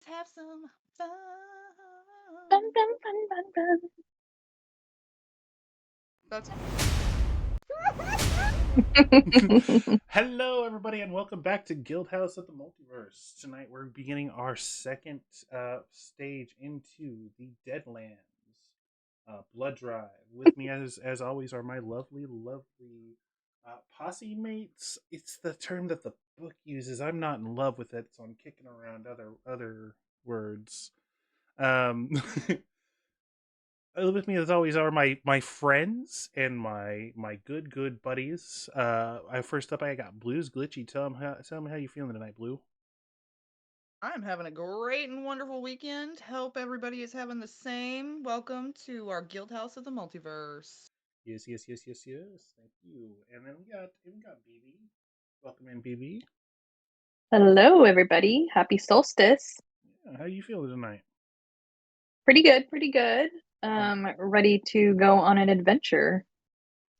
have some fun. Fun, fun, fun, fun, fun. That's Hello, everybody, and welcome back to Guild House of the Multiverse. Tonight, we're beginning our second stage into the Deadlands blood drive. With me, as always, are my lovely, lovely posse mates. It's the term that the book uses. I'm not in love with it, so I'm kicking around other words. Um, with me as always are my friends and my good buddies. First up I got Blue's Glitchy. Tell me how you feeling tonight, Blue. I'm having a great and wonderful weekend. Hope everybody is having the same. Welcome to our Guild House of the Multiverse. Yes. Thank you. And then we got BB. Welcome in, BB. Hello, everybody. Happy solstice. Yeah, how you feeling tonight? Pretty good, pretty good. Ready to go on an adventure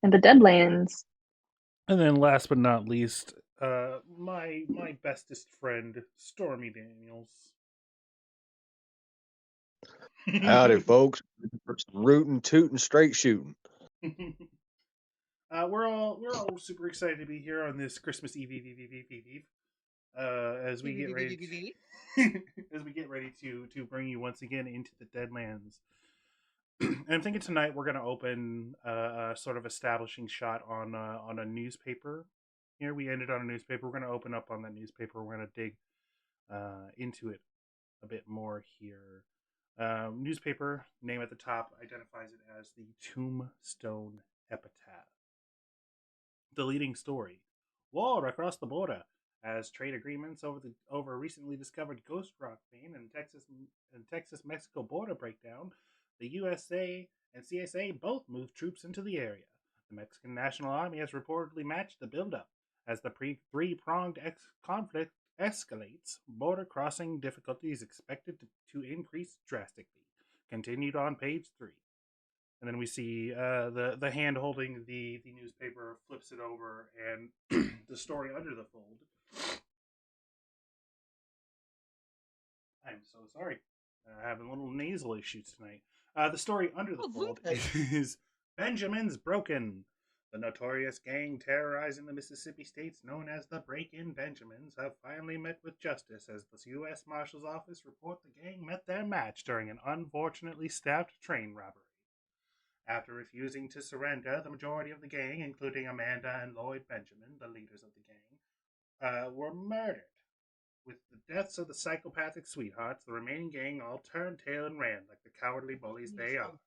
in the Deadlands. And then last but not least, my bestest friend, Stormy Daniels. Howdy, folks. Rootin', tootin', straight shooting. We're all super excited to be here on this Christmas Eve. As we get ready as we get ready to bring you once again into the Deadlands. And I'm thinking tonight we're going to open a sort of establishing shot on a newspaper. Here we ended on a newspaper. We're going to open up on that newspaper. We're going to dig into it a bit more here. Newspaper name at the top identifies it as the Tombstone Epitaph. The leading story: war across the border as trade agreements over recently discovered ghost rock vein and Texas Mexico border breakdown. The USA and CSA both moved troops into the area. The Mexican National Army has reportedly matched the buildup as the three-pronged conflict escalates. Border crossing difficulties expected to increase drastically. Continued on page 3. And then we see the hand holding the newspaper flips it over, and the story under the fold. I'm so sorry. Having a little nasal issues tonight. The story under the fold is Benjamin's Broken. The notorious gang terrorizing the Mississippi states known as the Break-In Benjamins have finally met with justice as the U.S. Marshal's Office report the gang met their match during an unfortunately staffed train robbery. After refusing to surrender, the majority of the gang, including Amanda and Lloyd Benjamin, the leaders of the gang, were murdered. With the deaths of the psychopathic sweethearts, the remaining gang all turned tail and ran like the cowardly bullies they are.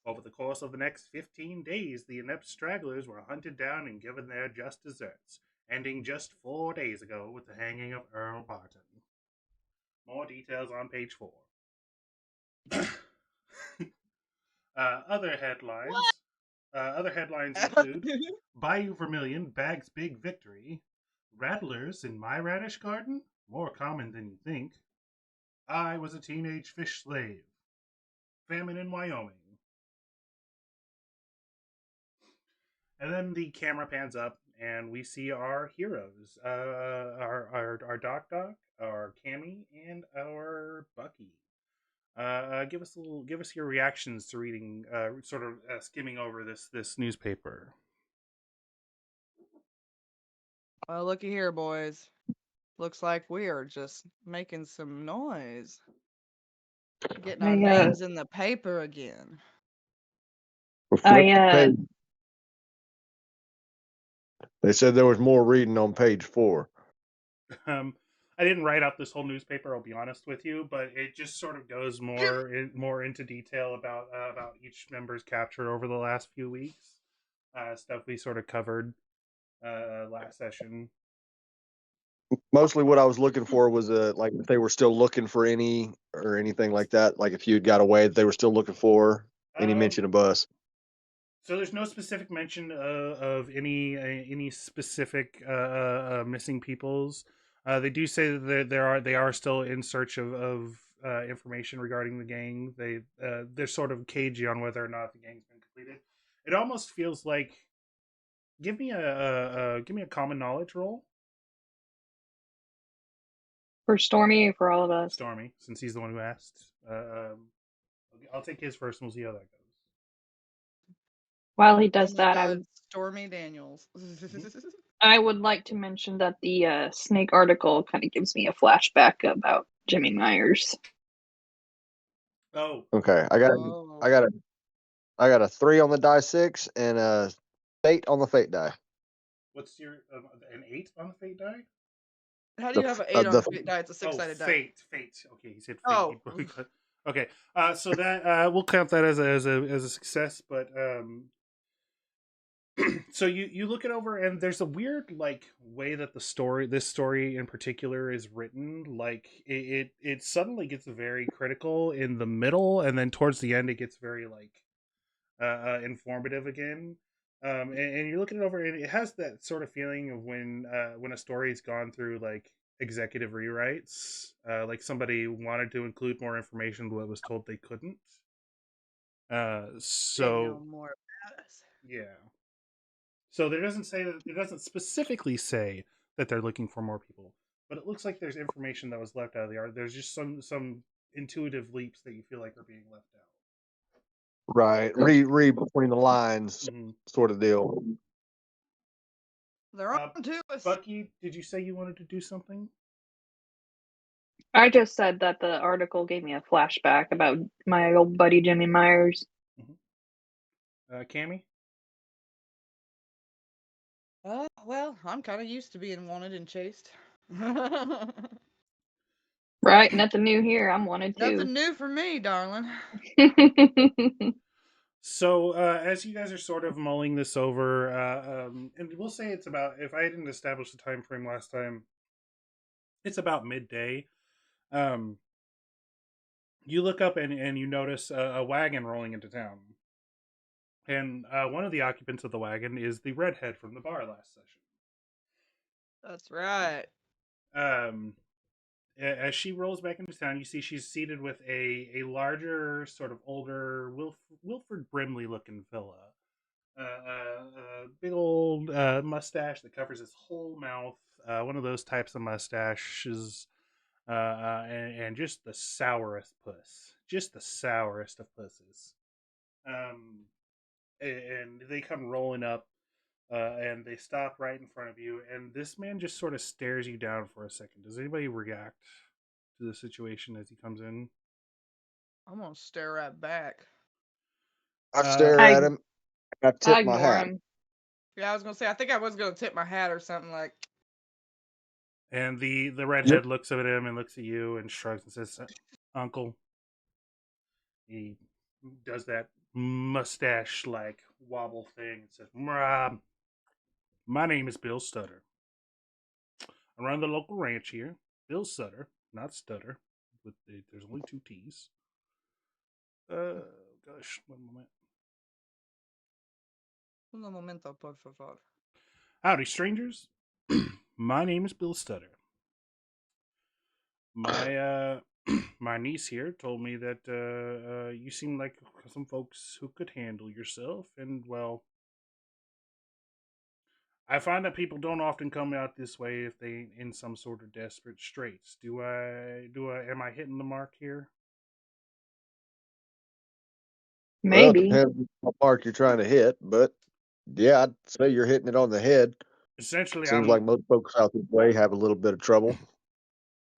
Over the course of the next 15 days, the inept stragglers were hunted down and given their just desserts, ending just 4 days ago with the hanging of Earl Barton. More details on page 4. Other headlines include Bayou Vermilion bags big victory, rattlers in my radish garden, more common than you think. I was a teenage fish slave. Famine in Wyoming. And then the camera pans up, and we see our heroes, our Doc, our Cammy, and our Bucky. Give us your reactions to reading, skimming over this newspaper. Well, looky here, boys. Looks like we are just making some noise. Getting our names in the paper again. We'll flip the page. They said there was more reading on page 4. I didn't write out this whole newspaper, I'll be honest with you, but it just sort of goes more into detail about each member's capture over the last few weeks. Stuff we sort of covered last session. Mostly what I was looking for was like if they were still looking for any or anything like that. Like if you had got away, they were still looking for any mention of us. So there's no specific mention of any specific missing peoples. They do say that they are still in search of information regarding the gang. They're sort of cagey on whether or not the gang's been completed. It almost feels like give me a common knowledge roll. For Stormy or for all of us? Stormy, since he's the one who asked. I'll take his first, and we'll see how that goes. While he Oh does my that, God, Stormy Daniels. I would like to mention that the snake article kind of gives me a flashback about Jimmy Myers. Oh, Okay, Oh. I got a 3 on the die 6 and a 8 on the fate die. what's your an 8 on the fate die? How do you have an 8 on the fate die? It's a 6-sided die. Fate. Okay, he said fate. Oh. Okay, so that we'll count that as a success. But so you look it over, and there's a weird like way that this story in particular is written. Like it suddenly gets very critical in the middle, and then towards the end it gets very like informative again. And you're looking it over, and it has that sort of feeling of when a story's gone through like executive rewrites, like somebody wanted to include more information but was told they couldn't. They know So more about us. yeah. So there doesn't say that, it doesn't specifically say that they're looking for more people, but it looks like there's information that was left out of the art. There's just some intuitive leaps that you feel like are being left out. Right. Read between the lines Mm-hmm. sort of deal. They're on to us. Bucky, did you say you wanted to do something? I just said that the article gave me a flashback about my old buddy Jimmy Myers. Cammy? Well, I'm kind of used to being wanted and chased. Right, nothing new here. I'm wanted too. Nothing new for me, darling. So, as you guys are sort of mulling this over, and we'll say it's about, if I didn't establish the time frame last time, it's about midday. You look up and you notice a wagon rolling into town. And one of the occupants of the wagon is the redhead from the bar last session. That's right. As she rolls back into town, you see she's seated with a larger, sort of older Wilford Brimley looking fella. Big old mustache that covers his whole mouth. One of those types of mustaches. And just the sourest puss. Just the sourest of pusses. And they come rolling up, and they stop right in front of you, and this man just sort of stares you down for a second. Does anybody react to the situation as he comes in? I'm gonna stare right back. I stare at him. I I tip my ignore hat. him. Yeah, I was gonna say. I think I was gonna tip my hat or something like. And the redhead looks at him and looks at you and shrugs and says, "Uncle." He does that mustache like wobble thing and says, "My name is Bill Stutter. I run the local ranch here. Bill Sutter, not Stutter. There's only 2 T's. Gosh, one moment. Un momento, por favor. Howdy, strangers. My name is Bill Stutter. My my niece here told me that you seem like some folks who could handle yourself, and well, I find that people don't often come out this way if they ain't in some sort of desperate straits. Am I hitting the mark here?" Well, it Maybe. depends on what mark you're trying to hit, but yeah, I'd say you're hitting it on the head. Essentially, Seems like most folks out this way have a little bit of trouble.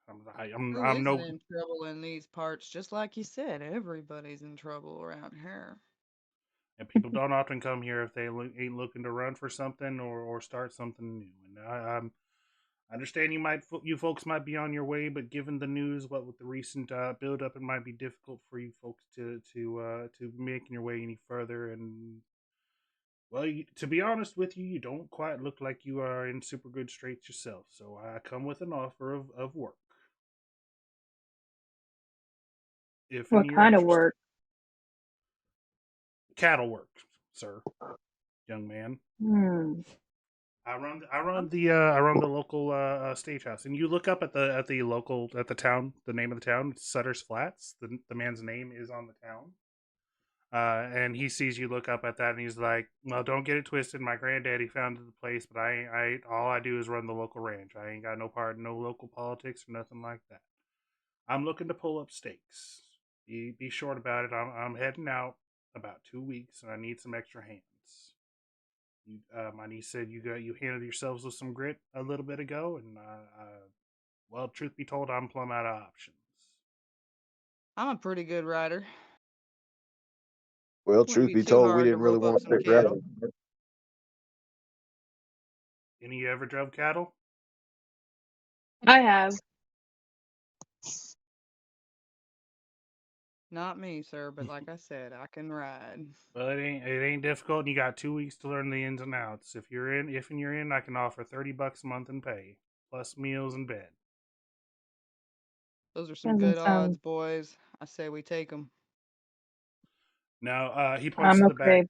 Who I'm isn't no in trouble in these parts? Just like you said, everybody's in trouble around here. and people don't often come here if they ain't looking to run for something or start something new. And I understand you folks might be on your way, but given the news, what with the recent build up, it might be difficult for you folks to making your way any further. And well, to be honest with you, you don't quite look like you are in super good straits yourself. So I come with an offer of work, if What any you're kind of interested. work? Cattle work, sir, young man. I run the local stagehouse, and you look up at the town. The name of the town, Sutter's Flats. The man's name is on the town. And he sees you look up at that, and he's like, "Well, don't get it twisted. My granddaddy founded the place, but all I do is run the local ranch. I ain't got no part in no local politics or nothing like that. I'm looking to pull up stakes. Be short about it. I'm heading out about 2 weeks, and I need some extra hands." My niece said you handled yourselves with some grit a little bit ago, and well, truth be told, I'm plumb out of options. I'm a pretty good rider. Well, Wouldn't truth be be too told, we hard to didn't really rope up want to some stick around. cattle. Any of you ever drove cattle? I have. Not me, sir, but like I said, I can ride. Well, it ain't difficult, and you got 2 weeks to learn the ins and outs. If you're in, I can offer $30 a month in pay, plus meals and bed. Those are some Doesn't good odds, sound. boys. I say we take them. Now he points I'm to the back.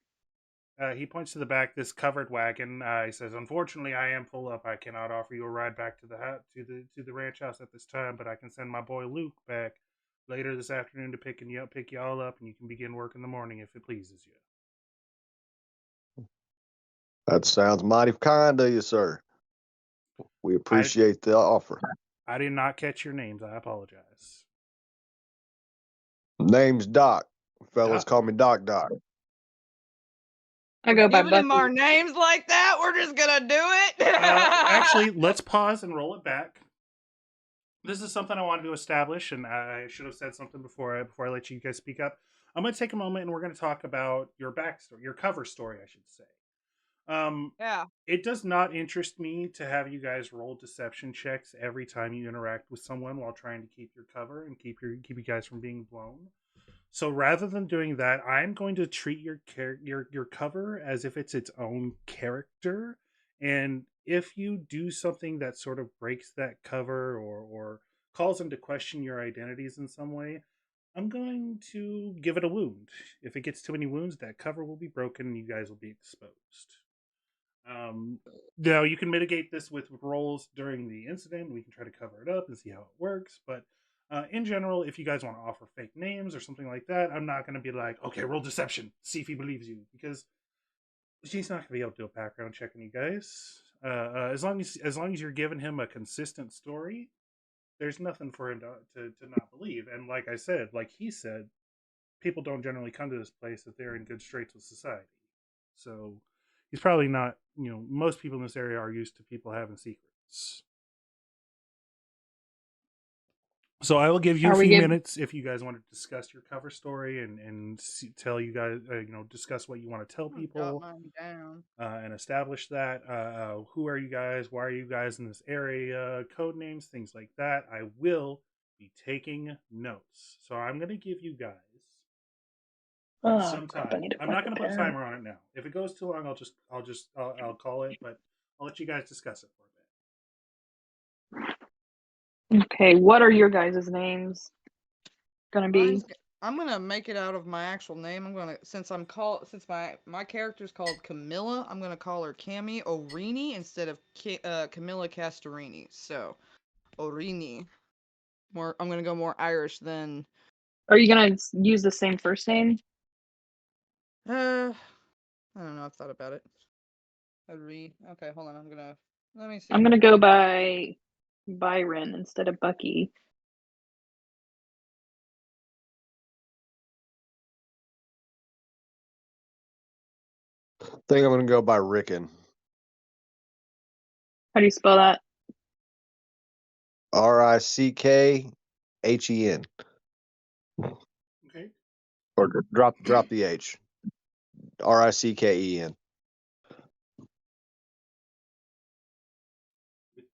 okay. He points to the back. This covered wagon. He says, "Unfortunately, I am full up. I cannot offer you a ride back to the ranch house at this time, but I can send my boy Luke back later this afternoon to pick you all up, and you can begin work in the morning if it pleases you." That sounds mighty kind of you, sir. We appreciate the offer. I did not catch your names. I apologize. Name's Doc. Fellas Doc. call me Doc Doc. I We're go by giving him Bucky. our names like that. We're just gonna do it. Actually, let's pause and roll it back. This is something I wanted to establish, and I should have said something before I let you guys speak up. I'm going to take a moment, and we're going to talk about your backstory, your cover story, I should say. Yeah. It does not interest me to have you guys roll deception checks every time you interact with someone while trying to keep your cover and keep you guys from being blown. So rather than doing that, I'm going to treat your cover as if it's its own character, and if you do something that sort of breaks that cover or calls into question your identities in some way, I'm going to give it a wound. If it gets too many wounds, that cover will be broken and you guys will be exposed. Now you can mitigate this with rolls during the incident. We can try to cover it up and see how it works. But in general, if you guys want to offer fake names or something like that, I'm not going to be like, okay, roll deception, see if he believes you, because she's not going to be able to do a background check on you guys. As long as you're giving him a consistent story, there's nothing for him to not believe. And like I said, like he said, people don't generally come to this place if they're in good straits with society. So he's probably not, most people in this area are used to people having secrets. So I will give you a Are we few good? minutes if you guys want to discuss your cover story and tell you guys, discuss what you want to tell Jot people mine down. and establish that. Who are you guys? Why are you guys in this area? Code names, things like that. I will be taking notes. So I'm going to give you guys Oh some crap! I time. need to I'm find not a going to put a pen. timer on it now. If it goes too long, I'll call it. But I'll let you guys discuss it for a bit. Okay, what are your guys' names gonna be? I'm gonna make it out of my actual name. I'm gonna since my character's called Camilla, I'm gonna call her Cami Orini instead of Camilla Castorini. So Orini. I'm gonna go more Irish than Are you gonna use the same first name? I don't know, I've thought about it. Orini. Okay, hold on, let me see. I'm gonna go by Byron instead of Bucky. I think I'm gonna go by Rickon. How do you spell that? Rickhen. Okay. Or drop the H. Ricken.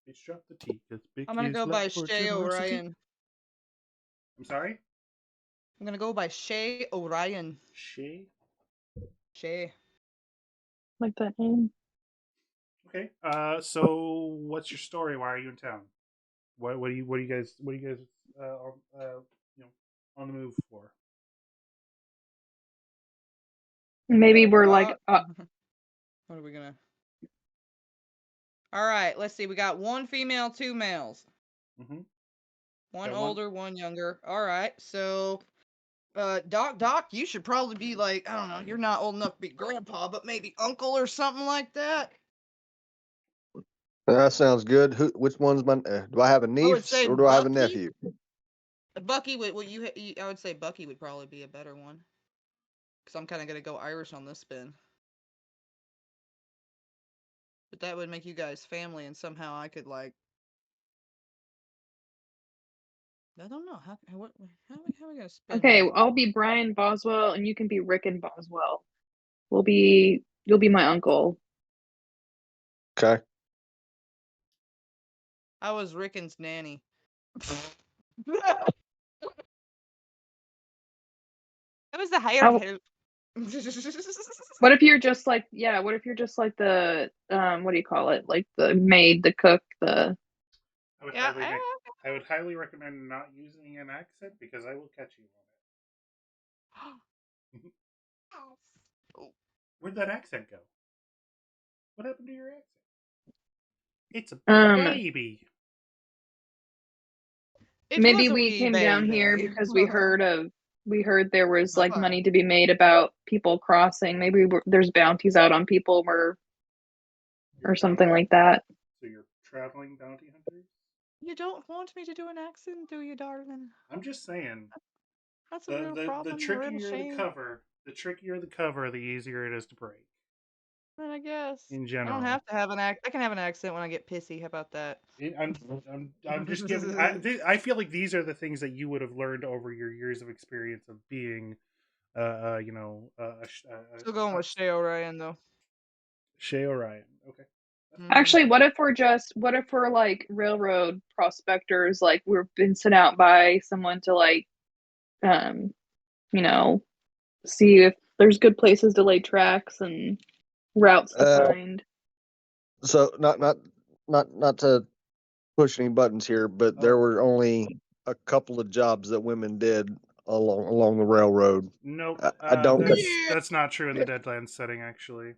Bitch, drop the T because Bick I'm gonna is go by left for Shay generosity. Orion. I'm sorry? I'm gonna go by Shay Orion. Shay? Shay. Like that name? Okay. So what's your story? Why are you in town? What do you guys on the move for? Maybe we're like What are we gonna? All right, let's see. We got one female, two males. Mm-hmm. One Got older, one younger. All right, so Doc, you should probably be like, I don't know, you're not old enough to be grandpa, but maybe uncle or something like that. That sounds good. Which one's my? Do I have a I would niece say or do I have a Bucky. nephew? Bucky would, well, I would say Bucky would probably be a better one. Because I'm kind of going to go Irish on this spin. But that would make you guys family, and somehow I could, like, I don't know. How are we going to spin Okay, here? I'll be Brian Boswell, and you can be Rick and Boswell. You'll be my uncle. Okay. I was Rickon's nanny. That was the hired How, help. what if you're just like, yeah, what if you're just like the, what do you call it? Like the maid, the cook, the. I would Yeah, I would highly recommend not using an accent because I will catch you on it. Where'd that accent go? What happened to your accent? It's a Um, baby. it was Maybe a we wee came down here baby. because we heard there was like money to be made about people crossing. Maybe there's bounties out on people or something like that. So you're traveling bounty hunters? You don't want me to do an accent, do you, darling? I'm just saying. That's a real The problem, a real trickier the shame. cover, the easier it is to break. Then I guess In I don't general, have to have an I can have an accent when I get pissy. How about that? I'm just giving. I feel like these are the things that you would have learned over your years of experience of being, Still going with Shay Orion though. Shay Orion. Okay. Actually, what if we're like railroad prospectors, like we've been sent out by someone to like um, you know, see if there's good places to lay tracks and routes to find. So not to push any buttons here, but there were only a couple of jobs that women did along the railroad. Nope. I don't. That's not true in the Deadlands setting, actually.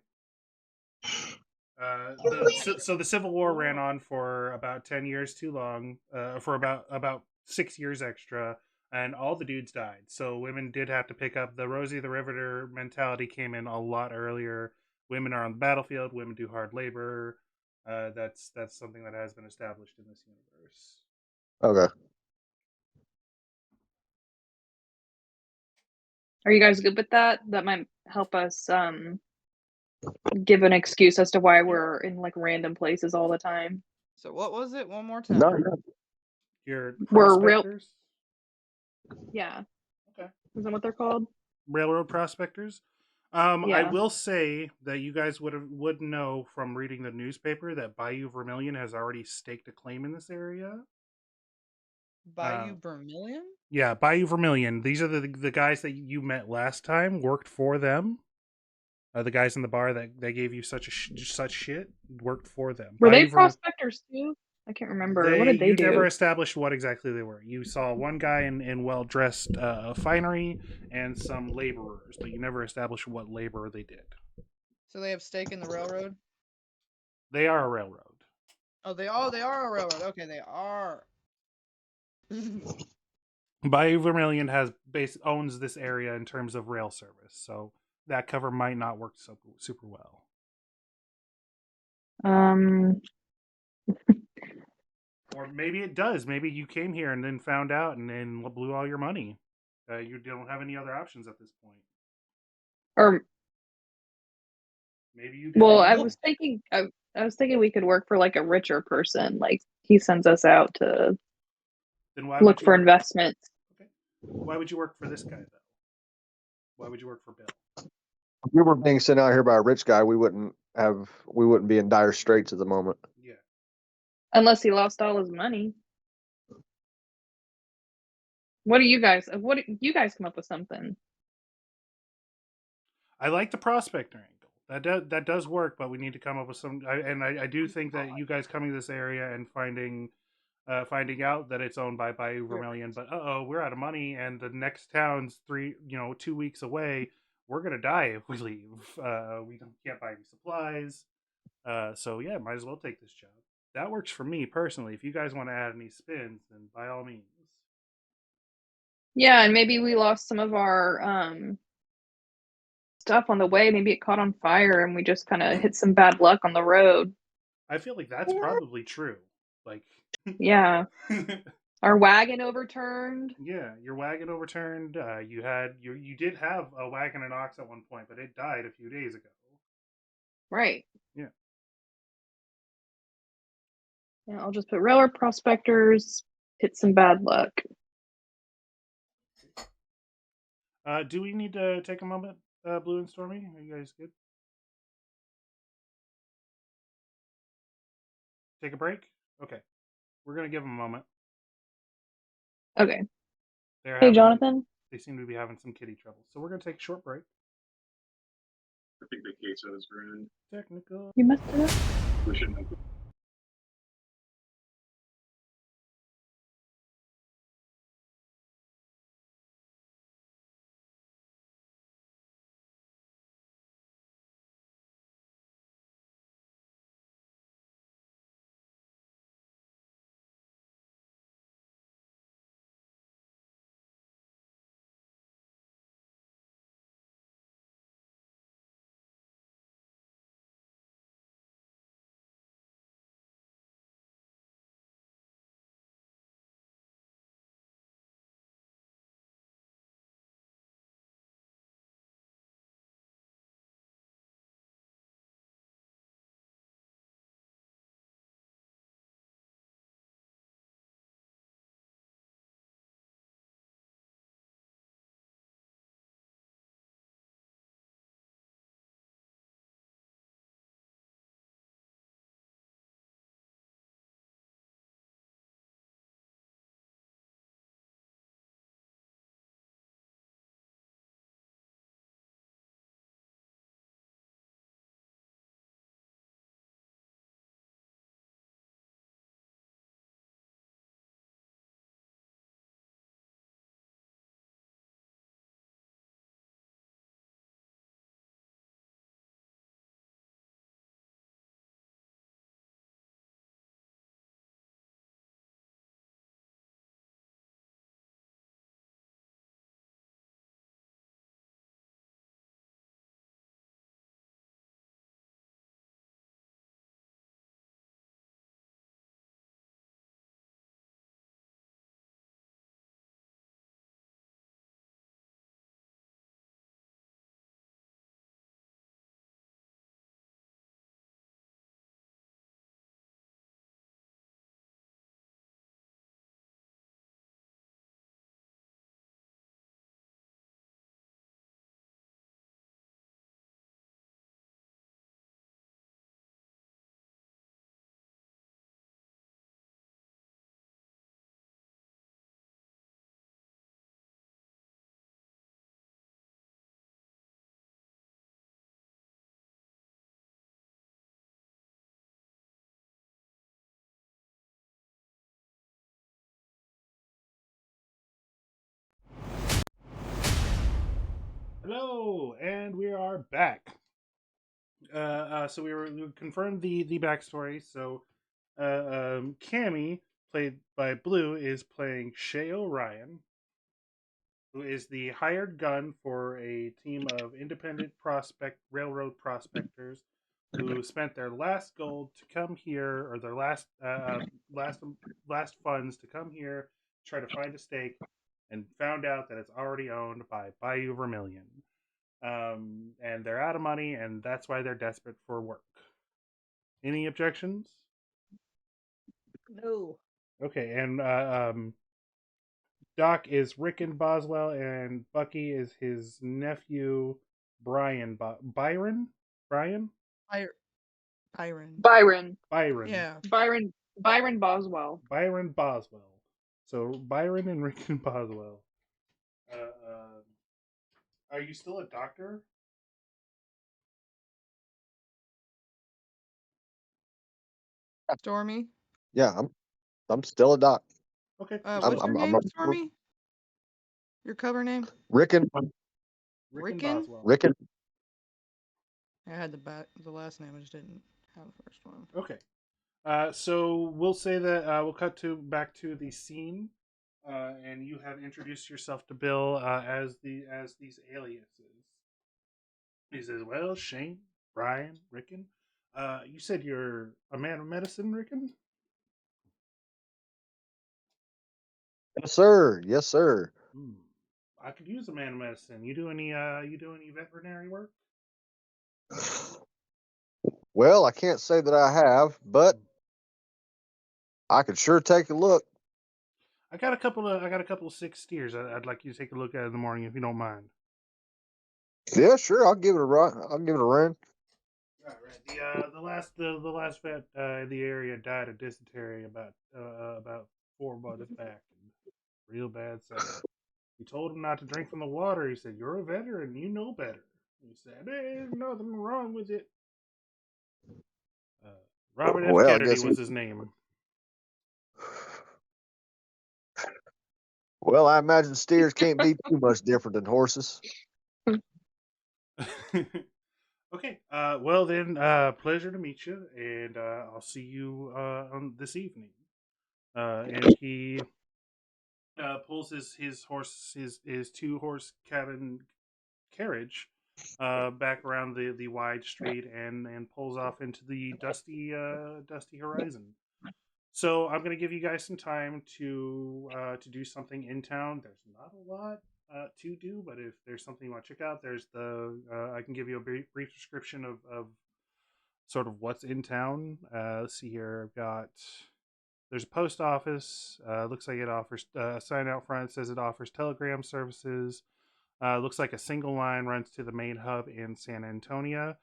So the Civil War ran on for about 10 years too long, for about 6 years extra, and all the dudes died. So women did have to pick up. The Rosie the Riveter mentality came in a lot earlier. Women are on the battlefield. Women do hard labor. That's something that has been established in this universe. Okay. Are you guys good with that? That might help us give an excuse as to why we're in like random places all the time. So what was it? One more time. No. Your We're real. prospectors. Yeah. Okay. Is that what they're called? Railroad prospectors. I Yeah. will say that you guys would know from reading the newspaper that Bayou Vermilion has already staked a claim in this area. Bayou Vermilion? Yeah, Bayou Vermilion. These are the guys that you met last time. Worked for them. The guys in the bar that they gave you such shit worked for them. Were they prospectors too? I can't remember. What did they do? Never established what exactly they were. You saw one guy in well dressed finery and some laborers, but you never established what labor they did. So they have stake in the railroad? They are a railroad. Oh, they are a railroad. Okay, they are. Bayou Vermilion owns this area in terms of rail service, so that cover might not work super well. Or maybe it does. Maybe you came here and then found out and then blew all your money. You don't have any other options at this point. Or maybe you did. Well, I was thinking we could work for like a richer person. Like he sends us out to look for investments. Okay. Why would you work for this guy though? Why would you work for Bill? If we were being sent out here by a rich guy, we wouldn't be in dire straits at the moment. Yeah. Unless he lost all his money. What do you guys come up with something? I like the prospector angle. That does work, but we need to come up with some. I do think that you guys coming to this area and finding out that it's owned by Bayou Vermilion, but we're out of money, and the next town's 2 weeks away. We're gonna die if we leave. We can't buy any supplies. So yeah, might as well take this job. That works for me personally. If you guys want to add any spins, then by all means. Yeah, and maybe we lost some of our stuff on the way. Maybe it caught on fire and we just kind of hit some bad luck on the road. I feel like that's probably true. Like, Yeah. Our wagon overturned. yeah, your wagon overturned. You did have a wagon and ox at one point, but it died a few days ago. Right. Yeah. Yeah, I'll just put railroad prospectors, hit some bad luck. Do we need to take a moment, Blue and Stormy? Are you guys good? Take a break? Okay. We're going to give them a moment. Okay. They're Hey, having, Jonathan. They seem to be having some kitty trouble. So we're going to take a short break. I think the queso is ruined. Technical. You messed it up. We shouldn't have. Hello, and we are back. So we confirmed the backstory. So, Cammy, played by Blue, is playing Shay O'Ryan, who is the hired gun for a team of independent railroad prospectors who spent their last gold to come here, or their last funds to come here, try to find a stake, and found out that it's already owned by Bayou Vermilion. And they're out of money, and that's why they're desperate for work. Any objections? No. Okay, and Doc is Rickon Boswell, and Bucky is his nephew, Byron? Brian? Byron. Byron. Byron. Yeah. Byron Boswell. Byron Boswell. So Byron and Rickon Boswell. Are you still a doctor? Stormy. Yeah, I'm still a doc. Okay. What's your I'm name, Stormy? Your cover name? Rickon. Rickon Rickon? Boswell. Rickon. I had the last name. I just didn't have the first one. Okay. So we'll say that we'll cut to back to the scene. and you have introduced yourself to Bill as these aliases. He says, "Well, Shane, Brian, Rickon, you said you're a man of medicine, Rickon." Yes, sir. Yes, sir. Hmm. I could use a man of medicine. You do any veterinary work? Well, I can't say that I have, but I could sure take a look. I got a couple of sick steers. I'd like you to take a look at in the morning if you don't mind. Yeah, sure. I'll give it a run. I'll give it a run. Right. The last vet in the area died of dysentery about 4 months back. And real bad sad. He told him not to drink from the water. He said, "You're a veteran. You know better." He said, "There's nothing wrong with it." Uh, Robert F. Well, I Kennedy guess. was his name. Well, I imagine steers can't be too much different than horses. Okay. Well then, pleasure to meet you, and I'll see you on this evening. And he pulls his 2-horse cabin carriage back around the wide street and pulls off into the dusty horizon. So I'm gonna give you guys some time to do something in town. There's not a lot to do, but if there's something you want to check out, there's I can give you a brief description of sort of what's in town. Let's see here. I've got there's a post office. Looks like it offers a sign out front says it offers telegram services. Looks like a single line runs to the main hub in San Antonio.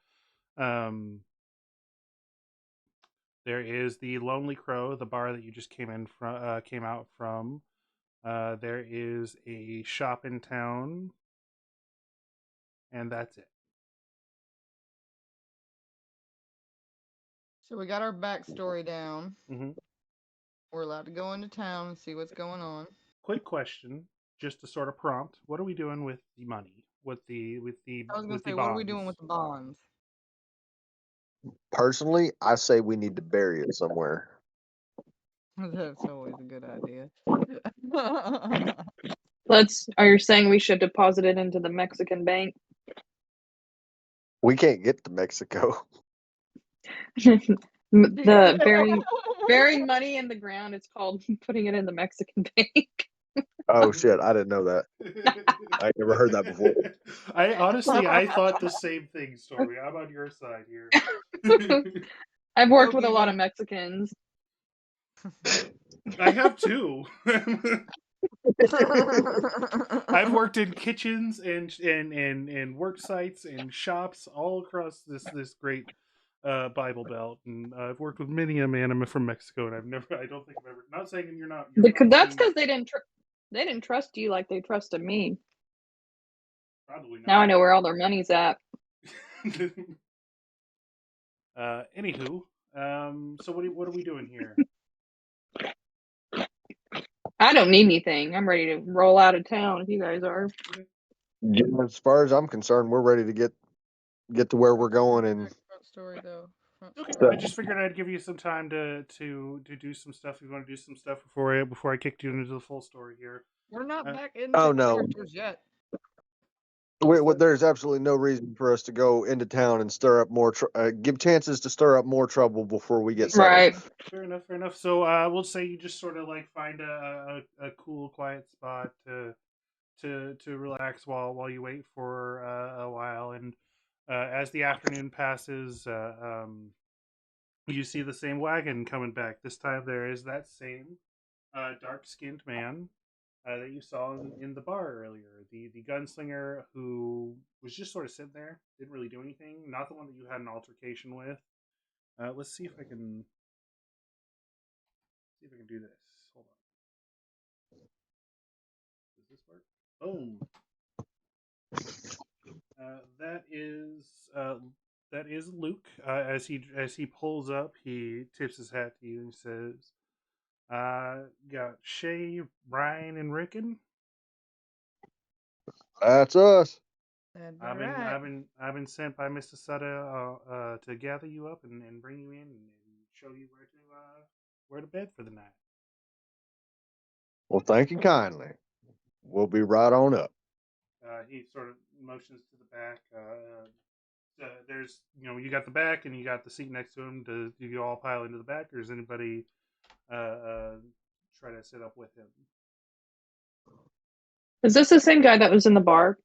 Um, there is the Lonely Crow, the bar that you just came out from. There is a shop in town, and that's it. So we got our backstory down. Mm-hmm. We're allowed to go into town and see what's going on. Quick question, just to sort of prompt: what are we doing with the money? I was gonna say, what are we bonds? doing with the bonds? Personally, I say we need to bury it somewhere. That's always a good idea. Are you saying we should deposit it into the Mexican bank? We can't get to Mexico. The burying money in the ground, it's called putting it in the Mexican bank. Oh shit! I didn't know that. I never heard that before. I thought the same thing, Stormy. I'm on your side here. I've worked with a lot of Mexicans. I have too. I've worked in kitchens and work sites and shops all across this great Bible Belt, and I've worked with many a man from Mexico, and I don't think I've ever. Not saying you're not. That's because they didn't trust you like they trusted me. Probably not. Now I know where all their money's at. Anywho, so what are we doing here? I don't need anything. I'm ready to roll out of town if you guys are. Yeah, as far as I'm concerned, we're ready to get to where we're going. And front story though. Okay, So- I just figured I'd give you some time to do some stuff. If you want to do some stuff before I kicked you into the full story here. We're not back in Oh, no. characters yet. there's absolutely no reason for us to go into town and stir up more, give chances to stir up more trouble before we get settled. Right. Fair enough. So we'll say you just sort of like find a cool, quiet spot to relax while you wait for a while, and as the afternoon passes, you see the same wagon coming back. This time there is that same dark-skinned man that you saw in the bar earlier. The gunslinger who was just sort of sitting there, didn't really do anything. Not the one that you had an altercation with. Let's see if I can do this. Hold on. Does this work? Boom. That is Luke. As he pulls up, he tips his hat to you and says, "Got Shay, Brian, and Rickon. That's us. That'd be I've right. been sent by Mr. Sutter to gather you up and bring you in and show you where to bed for the night." Well, thank you kindly. We'll be right on up. He sort of motions to the back. There's, you got the back and you got the seat next to him. Do you all pile into the back, or does anybody try to sit up with him? Is this the same guy that was in the bar?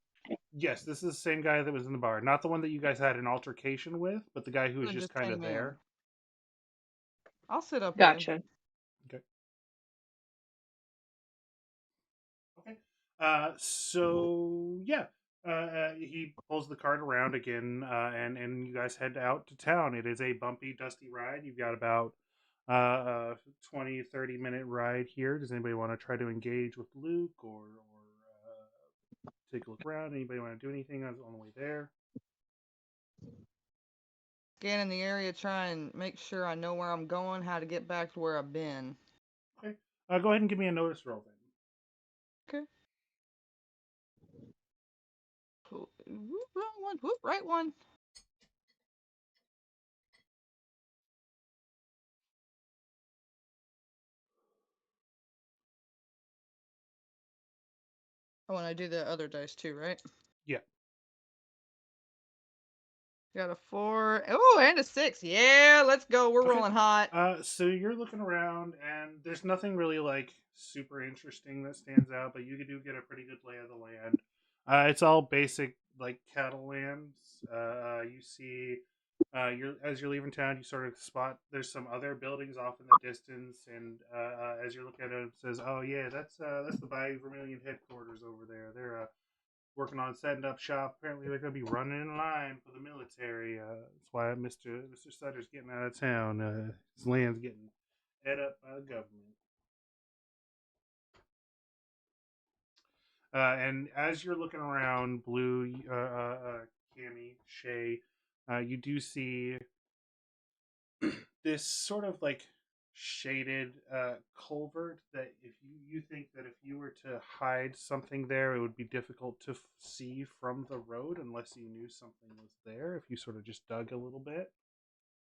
Yes, this is the same guy that was in the bar. Not the one that you guys had an altercation with, but the guy who was No, just just kind of hang in. there. I'll sit up with him. Gotcha. Okay. Okay. So yeah, he pulls the cart around again, and you guys head out to town. It is a bumpy, dusty ride. You've got about a 20-30 minute ride here. Does anybody want to try to engage with Luke or take a look around? Anybody want to do anything on the way there? Scanning the area, try and make sure I know where I'm going, how to get back to where I've been. Okay. Go ahead and give me a notice roll then. Okay. Whoop, wrong one. Whoop, right one. Oh, and I do the other dice too, right? Yeah. Got a 4. Oh, and a 6. Yeah, let's go. We're Okay. rolling hot. So you're looking around, and there's nothing really like super interesting that stands out, but you do get a pretty good lay of the land. It's all basic like cattle lands. You see, as you're leaving town, you sort of spot there's some other buildings off in the distance, and as you're looking at it, it says, "Oh yeah, that's the Bayou Vermilion headquarters over there. They're working on setting up shop. Apparently, they're going to be running in line for the military. That's why Mr. Sutter's getting out of town. His land's getting ate up by the government." And as you're looking around, Blue, Cammy, Shay, you do see this sort of like shaded culvert that if you think that if you were to hide something there, it would be difficult to see from the road unless you knew something was there. If you sort of just dug a little bit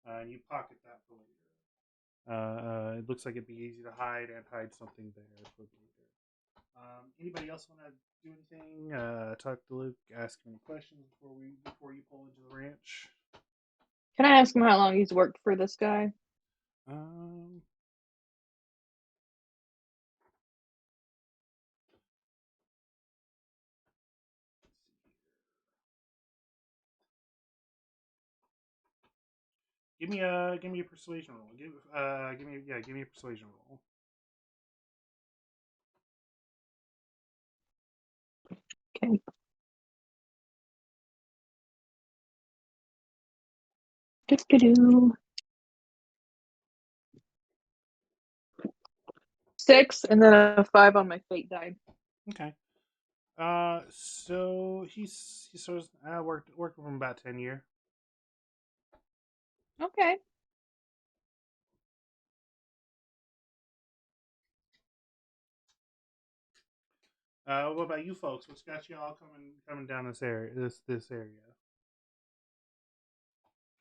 and you pocket that for later, it looks like it'd be easy to hide something there for later. Anybody else want to do anything? Talk to Luke, ask him any questions before you pull into the ranch. Can I ask him how long he's worked for this guy? Um, give me a persuasion roll. Give me a persuasion roll. Okay. Do-do-do. 6 and then a 5 on my fate die. Okay. So he sort of worked with him about 10 years. Okay. What about you folks? What's got you all coming down this area? This area.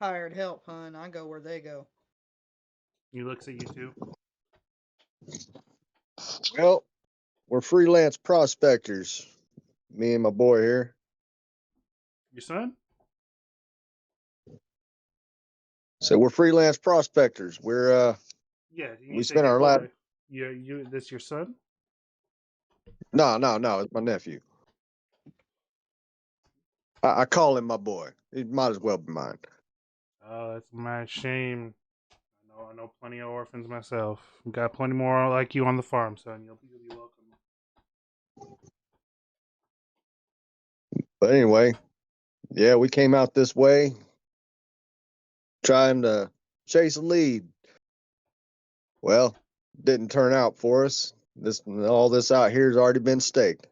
Hired help, hun. I go where they go. He looks at you two. Well, we're freelance prospectors. Me and my boy here. Your son? So we're freelance prospectors. We're Yeah. You we said spent your our boy. last. You. This your son? No, it's my nephew. I call him my boy. He might as well be mine. Oh, that's my shame. I know plenty of orphans myself. Got plenty more like you on the farm, son. You'll be welcome. But anyway, yeah, we came out this way trying to chase a lead. Well, didn't turn out for us. All this out here has already been staked.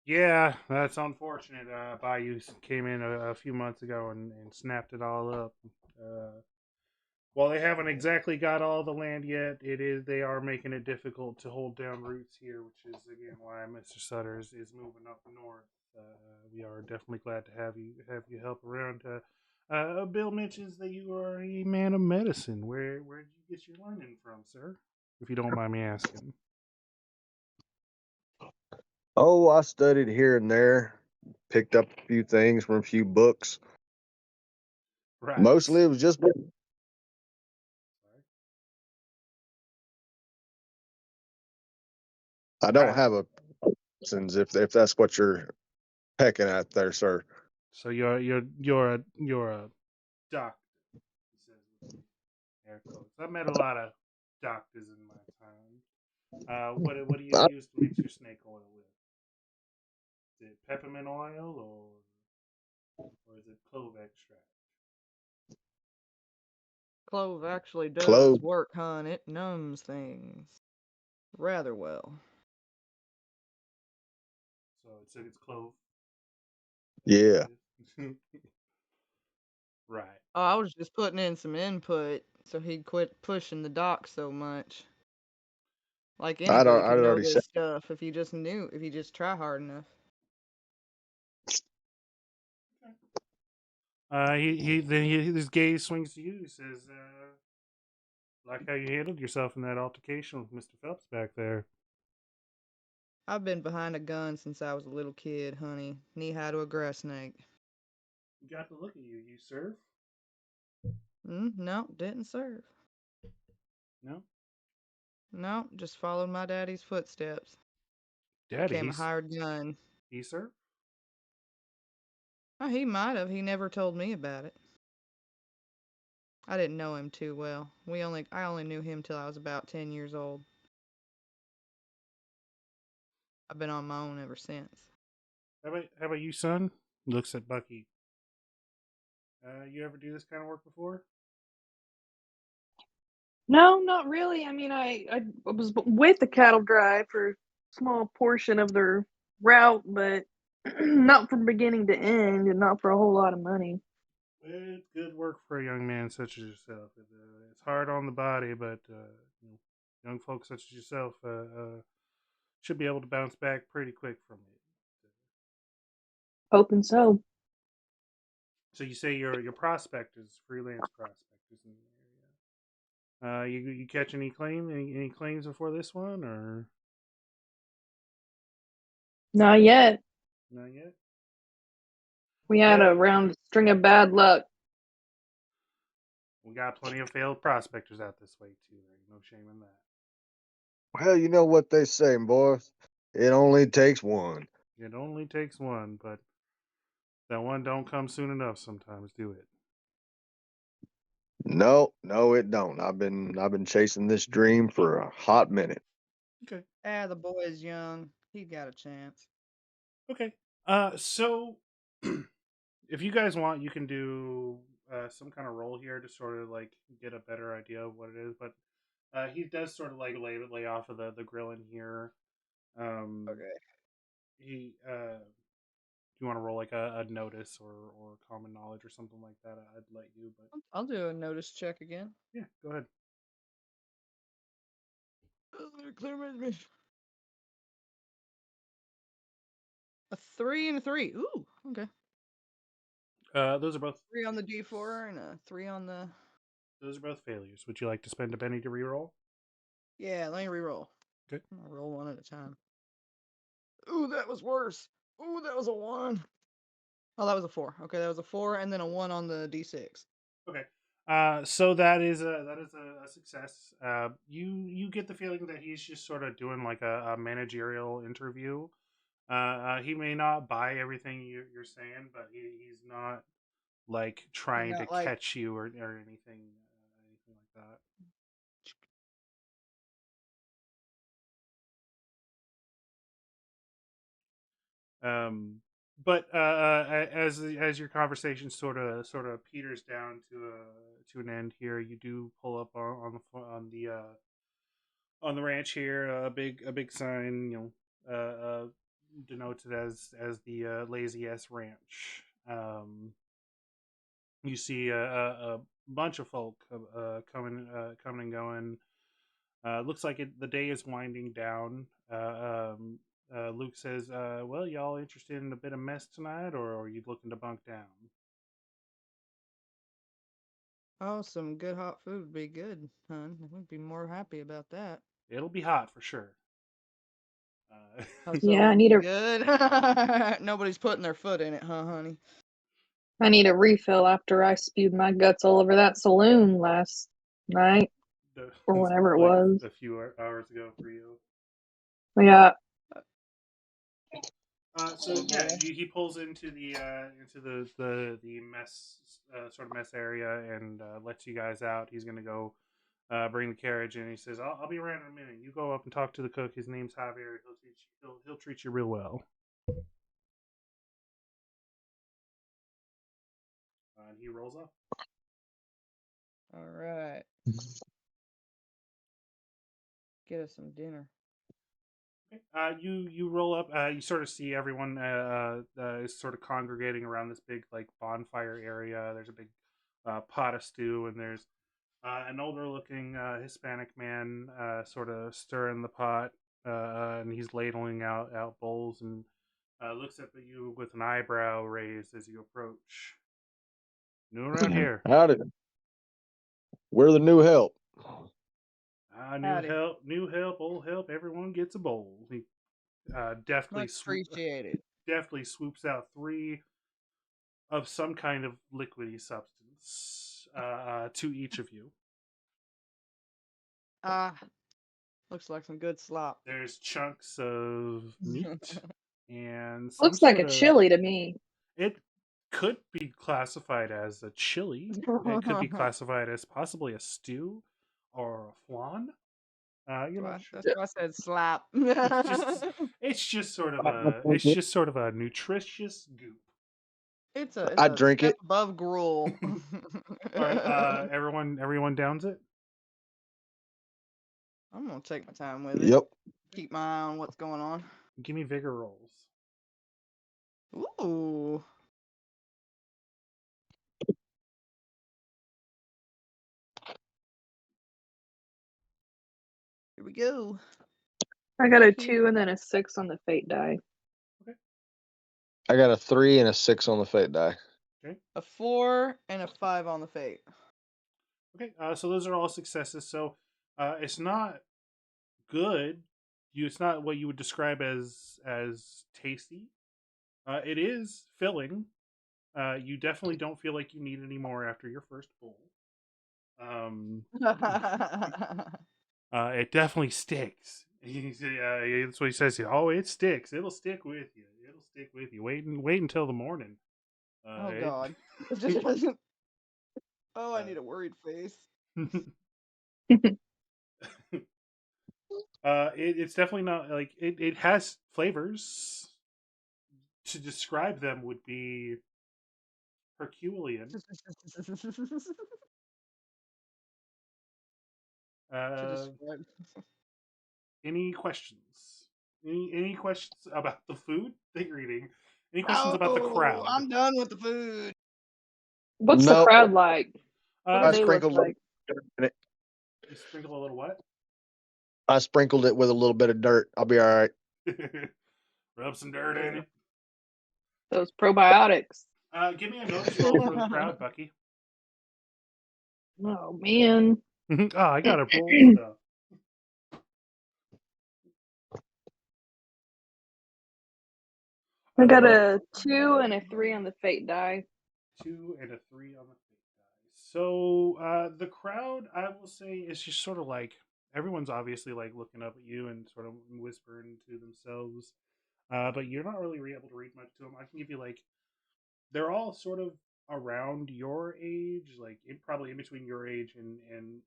Yeah, that's unfortunate. Bayou came in a few months ago and snapped it all up. While they haven't exactly got all the land yet, they are making it difficult to hold down roots here, which is again why Mr. Sutter is moving up north. We are definitely glad to have you help around. Bill mentions that you are a man of medicine. Where did you get your learning from, sir? if you don't mind me asking? Oh, I studied here and there, picked up a few things from a few books. Right. Mostly it was just I don't have a license if that's what you're pecking at there, sir. So you're a doctor. He says with the air quotes. I've met a lot of doctors in my time. What do you I, use to mix your snake oil with? Is it peppermint oil or is it clove extract? Clove actually does clove, work, hon. It numbs things rather well. So it's clove. yeah. Right. Oh, I was just putting in some input so he'd quit pushing the doc so much. Like anybody could I'd know already said this stuff if if you just try hard enough. His gaze swings to you. He says, "Like how you handled yourself in that altercation with Mr. Phelps back there." I've been behind a gun since I was a little kid, honey, knee-high to a grass snake. You got the look at you. You serve? No, didn't serve. No, No, just followed my daddy's footsteps. Daddy. Became a hired gun. He served. Oh, he might have. He never told me about it. I didn't know him too well. I only knew him till I was about 10 years old. I've been on my own ever since. How about you, son? Looks at Bucky. You ever do this kind of work before? No, not really. I mean, I was with the cattle drive for a small portion of their route, but not from beginning to end, and not for a whole lot of money. It's good work for a young man such as yourself. It's hard on the body, but you know, young folks such as yourself should be able to bounce back pretty quick from it. Hoping so. So you say your prospectors, freelance prospectors in the area. You catch any claims before this one or Not yet. not yet? We had Well, a round string of bad luck. we got plenty of failed prospectors out this way too. There ain't no shame in that. Well, you know what they say, boys. It only takes one. It only takes one, but that one don't come soon enough sometimes, do it? No, no, it don't. I've been chasing this dream for a hot minute. Okay. The boy's young. He got a chance. Okay. So if you guys want, you can do some kind of roll here to sort of like get a better idea of what it is. But he does sort of like lay off of the grilling here. Um, Okay. he if you want to roll like a notice or common knowledge or something like that, I'd let you. But I'll do a notice check again. yeah, go ahead. Clear my. A 3 and a 3. Ooh, okay. Those are both 3 on the D4 and a 3 on the. those are both failures. Would you like to spend a penny to reroll? Yeah, let me reroll. Okay. I'll roll one at a time. Ooh, that was worse. Ooh, that was a 1. Oh, that was a 4. Okay, that was a 4 and then a 1 on the D6. Okay. So that is a success. You get the feeling that he's just sort of doing like a managerial interview. He may not buy everything you're saying, but he's not like He's trying to not like. catch you or anything like that. But as your conversation sort of peters down to an end here, you do pull up on the ranch here a big sign, denotes it as the Lazy S Ranch. You see a bunch of folk coming and going. Looks like the day is winding down. Luke says, "Well, y'all interested in a bit of mess tonight, or are you looking to bunk down?" Oh, some good hot food would be good, hon. I would be more happy about that. It'll be hot for sure. How's Yeah, I that? need a Good. Nobody's putting their foot in it, huh, honey? I need a refill after I spewed my guts all over that saloon last night or whenever it like was. a few hours ago for you. Yeah. So yeah, he pulls into the mess sort of mess area and lets you guys out. He's gonna go bring the carriage in. He says, "I'll be around in a minute. You go up and talk to the cook. His name's Javier. He'll treat you real well." And he rolls up. All right. Get us some dinner. You roll up. You sort of see everyone is sort of congregating around this big like bonfire area. There's a big pot of stew, and there's an older looking Hispanic man sort of stirring the pot, and he's ladling out bowls and looks up at you with an eyebrow raised as you approach. New around here. Howdy. We're the new help. Howdy. New help, old help. Everyone gets a bowl. He deftly Much appreciated. deftly swoops out 3 of some kind of liquidy substance to each of you. Looks like some good slop. There's chunks of meat and some Looks like sort a of, chili to me. It could be classified as a chili. It could be classified as possibly a stew or a flan. You're not sure. That's why I said slap. It's just sort of a nutritious goop. It's a I drink step it. above gruel. All right, everyone downs it. I'm gonna take my time with it. Yep. Keep my eye on what's going on. Give me vigor rolls. Ooh. Here we go. I got a 2 and then a 6 on the fate die. Okay. I got a 3 and a 6 on the fate die. Okay. A 4 and a 5 on the fate. Okay. So those are all successes. So it's not good. It's not what you would describe as tasty. It is filling. You definitely don't feel like you need any more after your first bowl. It definitely sticks. That's what he says. Oh, it sticks. It'll stick with you. It'll stick with you. Wait until the morning. Oh God. Oh, I need a worried face. It's definitely not like it has flavors. To describe them would be Herculean. Any questions? Any questions about the food that you're eating? Any questions about the crowd? I'm done with the food. What's the crowd like? What do I they look like? dirt in it. You sprinkle a little what? I sprinkled it with a little bit of dirt. I'll be all right. Rub some dirt in it. Those probiotics. Give me a notice roll for the crowd, Bucky. Oh man. Oh, I got to roll stuff. I got a 2 and a 3 on the fate die. 2 and a 3 on the fate die. So the crowd, I will say, is just sort of like everyone's obviously like looking up at you and sort of whispering to themselves. But you're not really able to read much to them. I can give you like they're all sort of around your age, like probably in between your age and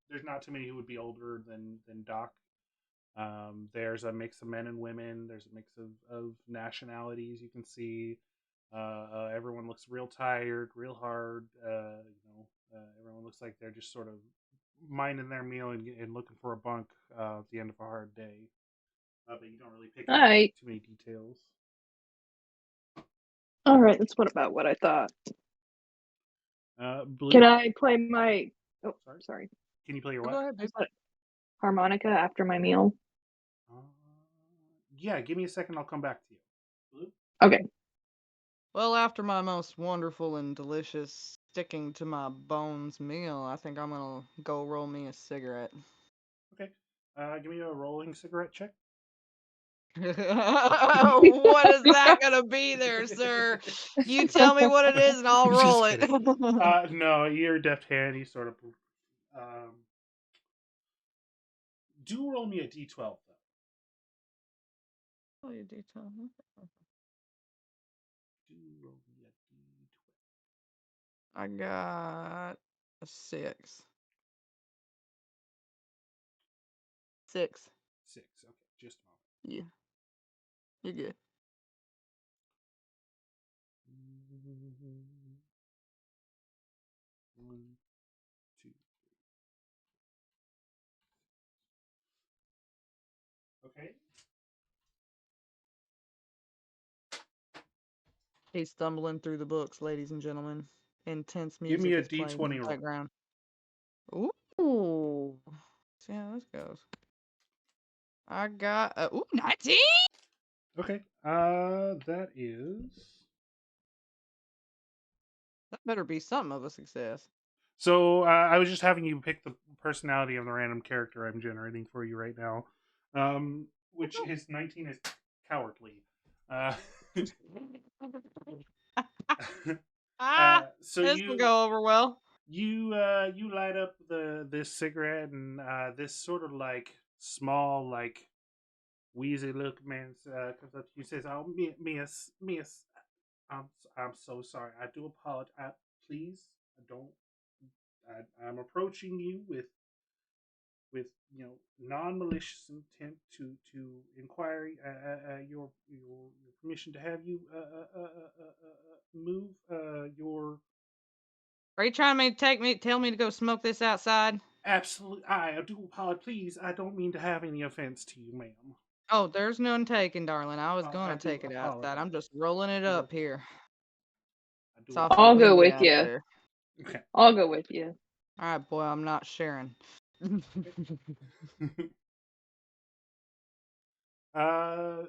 there's not too many who would be older than Doc. There's a mix of men and women. There's a mix of nationalities. You can see everyone looks real tired, real hard. Everyone looks like they're just sort of minding their meal and looking for a bunk at the end of a hard day. But you don't really pick up too many details. All right, that's about what I thought. Blue? Can I play my? Oh, sorry. Can you play your what? Go ahead, harmonica after my meal. Yeah, give me a second. I'll come back to you. Blue? Okay. Well, after my most wonderful and delicious sticking to my bones meal, I think I'm gonna go roll me a cigarette. Okay. Give me a rolling cigarette check. What is that gonna be there, sir? You tell me what it is and I'll Just roll it. kidding. No, you're deft hand. You sort of. Do roll me a d12 though. Oh, you do tell me. Do roll me a d12. I got a 6. 6. 6. Okay, just a moment. Yeah. You're good. One, two. Okay. He's stumbling through the books, ladies and gentlemen. Intense Give music me a is playing in d20 the roll. background. Ooh. See how this goes. I got a 19. Okay. That is. That better be something of a success. So I was just having you pick the personality of the random character I'm generating for you right now, which is 19 is cowardly. Uh, so This will go over well. you light up this cigarette and this sort of like small like wheezy look man comes up to you and says, "Oh, miss, I'm so sorry. I do apologize. Please, I don't. I'm approaching you with non-malicious intent to inquire your permission to have you move your Are you trying to tell me to go smoke this outside? absolute. I do apologize. Please, I don't mean to have any offense to you, ma'am. Oh, there's none taken, darling. I was I gonna do take it outside. apologize. I'm just rolling it up here. I It's do awfully I'll apologize. go windy with out you. there. Okay. I'll go with you. All right, boy, I'm not sharing.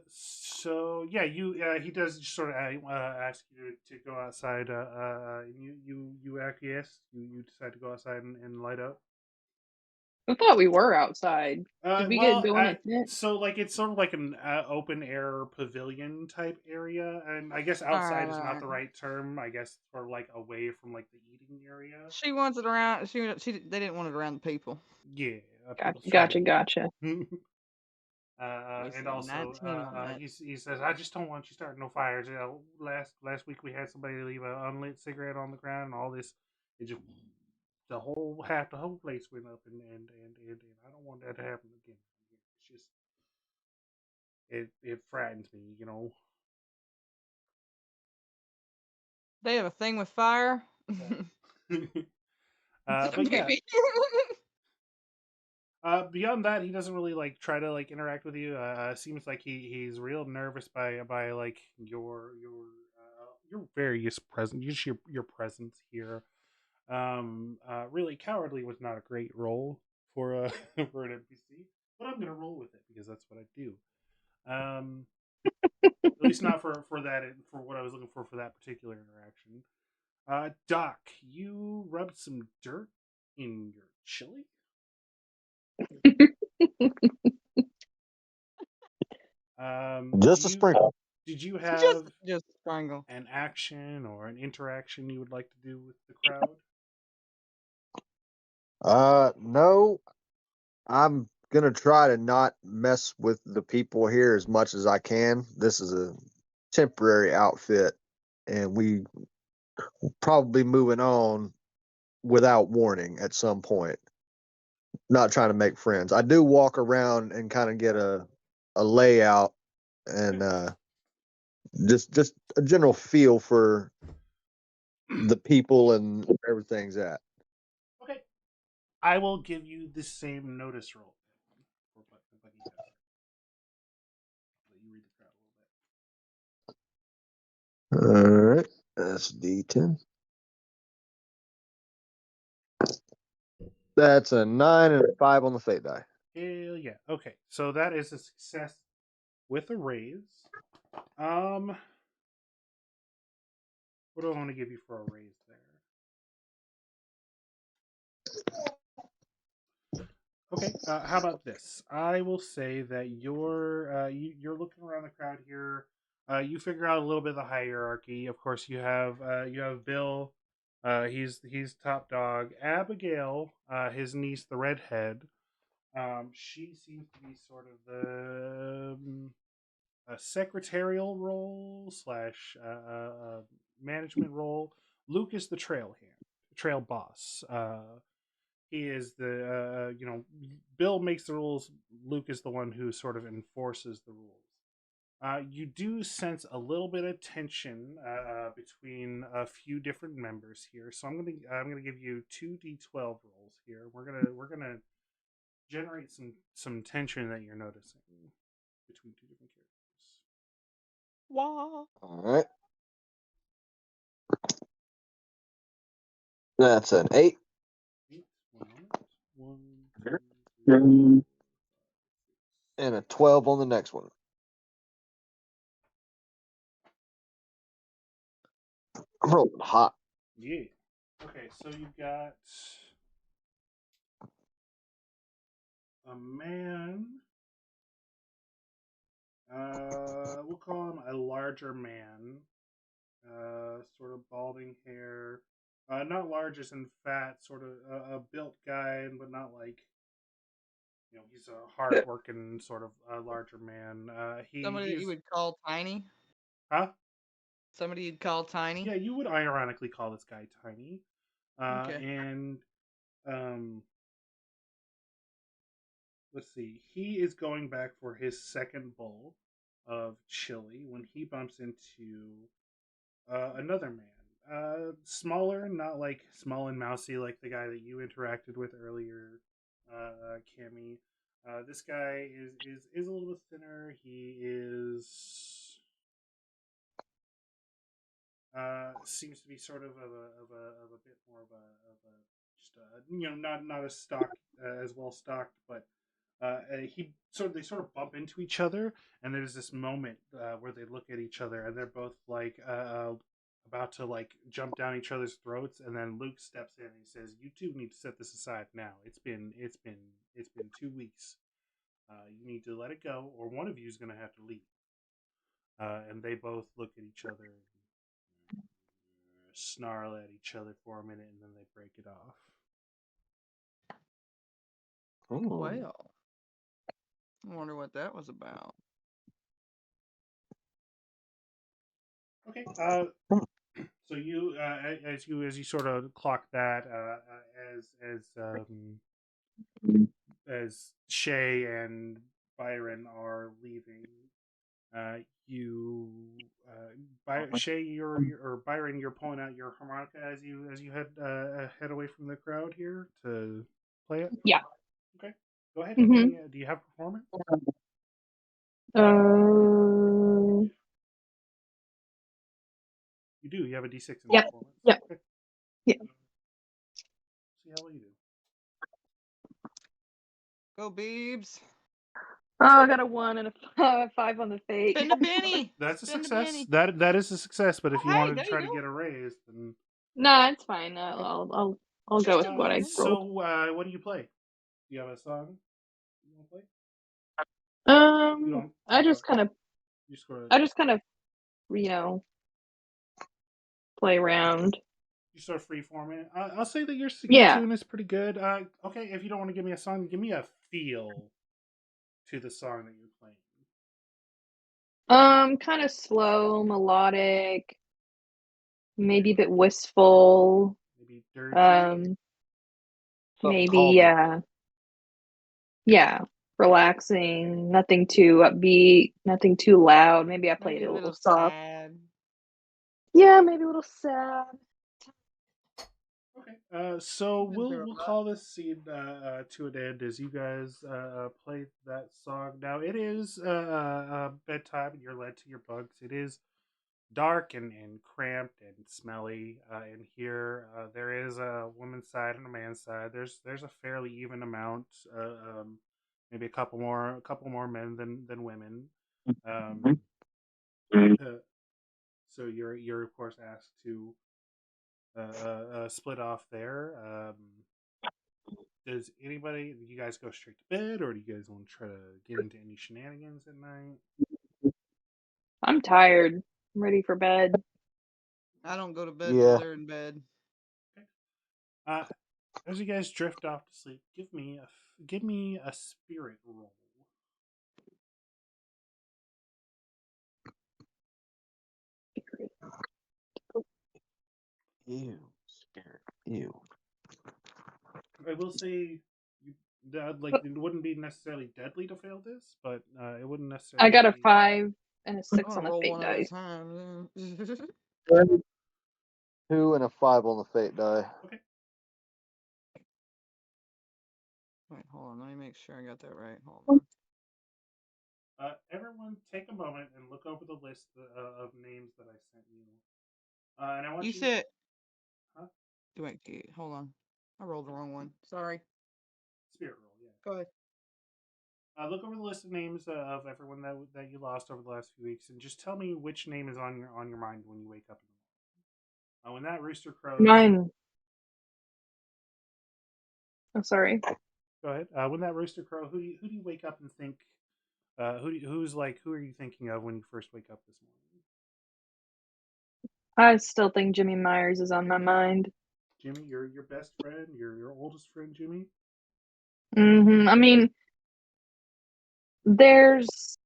So yeah, he does just sort of ask you to go outside. You acquiesce. You decide to go outside and light up. I thought we were outside. Did we Well, go in a tent? so like it's sort of like an open air pavilion type area, and I guess All outside right, is all not the right. right term. I guess for like away from like the eating area. She wants it around. They didn't want it around the people. Yeah, people's Gotcha. trouble. Gotcha. They And said also, 19 on that. he says, "I just don't want you starting no fires." You know, last week we had somebody leave an unlit cigarette on the ground, and all this, it just the whole place went up, and I don't want that to happen again. It's just it frightens me, you know. They have a thing with fire. But yeah, Maybe. beyond that, he doesn't really like try to like interact with you. Seems like he's real nervous by like your various presence, just your presence here. Really cowardly was not a great role for a for an NPC, but I'm gonna roll with it because that's what I do. At least not for that for what I was looking for that particular interaction. Doc, you rubbed some dirt in your chili. Just a sprinkle. Did you just have just strangle. an action or an interaction you would like to do with the crowd? No, I'm gonna try to not mess with the people here as much as I can. This is a temporary outfit, and we probably moving on without warning at some point. Not trying to make friends. I do walk around and kind of get a layout and just a general feel for the people and where everything's at. Okay, I will give you the same notice roll for what he does. Let you read the crowd a little bit. All right, that's D10. That's a 9 and a 5 on the fate die. Hell yeah. Okay, so that is a success with a raise. What do I want to give you for a raise there? Okay, how about this? I will say that you're looking around the crowd here. You figure out a little bit of the hierarchy. Of course, you have Bill. He's top dog. Abigail, his niece, the redhead. She seems to be sort of the a secretarial role slash management role. Luke is the trail boss. He is the Bill makes the rules. Luke is the one who sort of enforces the rules. You do sense a little bit of tension between a few different members here, so I'm gonna give you 2d12 rolls here. We're gonna generate some tension that you're noticing between two different characters. Wah. All right. That's an 8. 8, 1 moment. 1, 2, 3, 4, 5, 6. And a 12 on the next one. I'm rolling hot. Yeah. Okay, so you got a man. We'll call him a larger man. Sort of balding hair. Not large as in fat, sort of a built guy, but not like he's a hard working sort of larger man. Somebody that you He's would call tiny. huh? Somebody you'd call tiny. Yeah, you would ironically call this guy tiny. Okay. And um, let's see, he is going back for his second bowl of chili when he bumps into another man. Smaller, not like small and mousy like the guy that you interacted with earlier, Cammy. This guy is a little bit thinner. He is seems to be sort of a bit more of a just not as stocked as well stocked, but they sort of bump into each other, and there's this moment where they look at each other, and they're both like about to like jump down each other's throats, and then Luke steps in and he says, "You two need to set this aside now. It's been 2 weeks. You need to let it go, or one of you is going to have to leave." And they both look at each other, and snarl at each other for a minute, and then they break it off. Well, I wonder what that was about. Okay. So you, as you sort of clock that, as Shay and Byron are leaving, you, Shay, or Byron, you're pulling out your harmonica as you head away from the crowd here to play it. Yeah. Okay. Go ahead. Mhm. Do you have performance? You do. You have a D6 in Yep. performance. Yep. Okay. Yeah. See how well you do. Go Beebs. Oh, I got a 1 and a 5 on the fate. Spend a penny. That's a Spend success. penny. That is a success. But if you Hey, wanted to there you try to go. get a raise, then No, it's fine. I'll go with what I rolled. so what do you play? Do you have a song you want to play? You don't. I just kind of, You sort of I just kind of, you know, play around. you sort of freeform it. I'll say that your Yeah. tune is pretty good. Okay, if you don't want to give me a song, give me a feel to the song that you're playing. Kind of slow, melodic, maybe a bit wistful. Maybe dirgy. Um, Something maybe calming. yeah, relaxing. Nothing too upbeat. Nothing too loud. Maybe I played Maybe it a a little little soft. sad. Yeah, maybe a little sad. Okay. So Been through we'll a lot. call this scene to an end as you guys play that song. Now it is bedtime, and you're led to your bunks. It is dark and cramped and smelly in here. There is a woman's side and a man's side. There's a fairly even amount. Maybe a couple more men than women. Um, uh, so you're of course asked to split off there. Does anybody? Do you guys go straight to bed, or do you guys want to try to get into any shenanigans at night? I'm tired. I'm ready for bed. I don't go to bed till Yeah. they're in bed. Okay. Uh, as you guys drift off to sleep, give me a spirit roll. Ew. Spirit. Ew. I will say, like it wouldn't be necessarily deadly to fail this, but it wouldn't I necessarily got a be. 5 and a I'm 6 gonna on the roll fate one at a dice. time. 2 and a 5 on the fate die. Okay. Wait, hold on. Let me make sure I got that right. Hold on. Everyone, take a moment and look over the list of names that I sent you. And I want You you. said. Huh? Wait, hold on. I rolled the wrong one. Sorry. Spirit roll, yeah. Go ahead. Look over the list of names of everyone that you lost over the last few weeks, and just tell me which name is on your mind when you wake up in the morning. When that rooster crows, Mine. Oh, sorry. go ahead. When that rooster crow, who do you wake up and think? Who are you thinking of when you first wake up this morning? I still think Jimmy Myers is on my mind. Jimmy, your best friend, your oldest friend, Jimmy. I mean, there's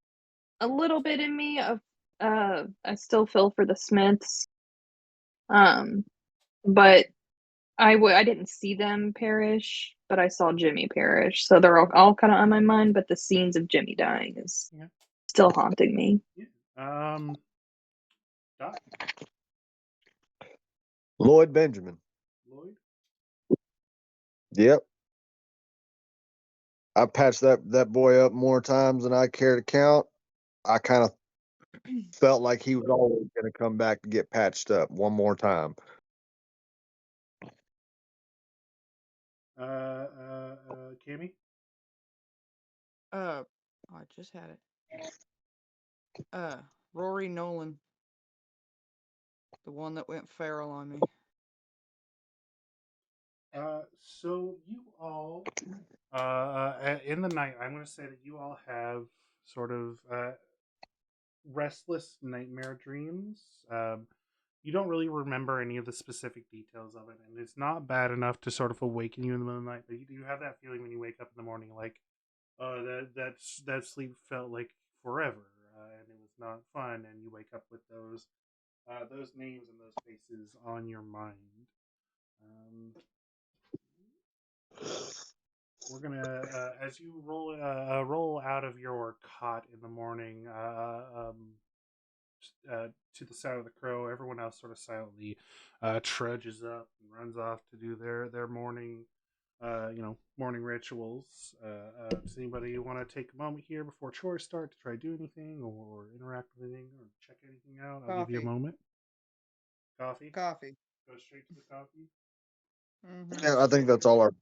a little bit in me of I still feel for the Smiths. But I didn't see them perish, but I saw Jimmy perish. So they're all kind of on my mind, but the scenes of Jimmy dying is Yeah. still haunting me. Yeah. Doc, Lloyd Benjamin. Lloyd. Yep. I patched that boy up more times than I care to count. I kind of felt like he was always going to come back to get patched up one more time. Cammy. Oh, I just had it. Rory Nolan. The one that went feral on me. So you all, in the night, I'm going to say that you all have sort of restless nightmare dreams. You don't really remember any of the specific details of it, and it's not bad enough to sort of awaken you in the middle of the night. But you do have that feeling when you wake up in the morning, like, that sleep felt like forever, and it was not fun. And you wake up with those names and those faces on your mind. Um, we're gonna as you roll out of your cot in the morning, to the sound of the crow. Everyone else sort of silently trudges up and runs off to do their morning, morning rituals. Does anybody want to take a moment here before chores start to try to do anything or interact with anything or check anything out? I'll give you a Coffee. moment. Coffee. Coffee. Go straight to the coffee. Yeah, I think that's all our.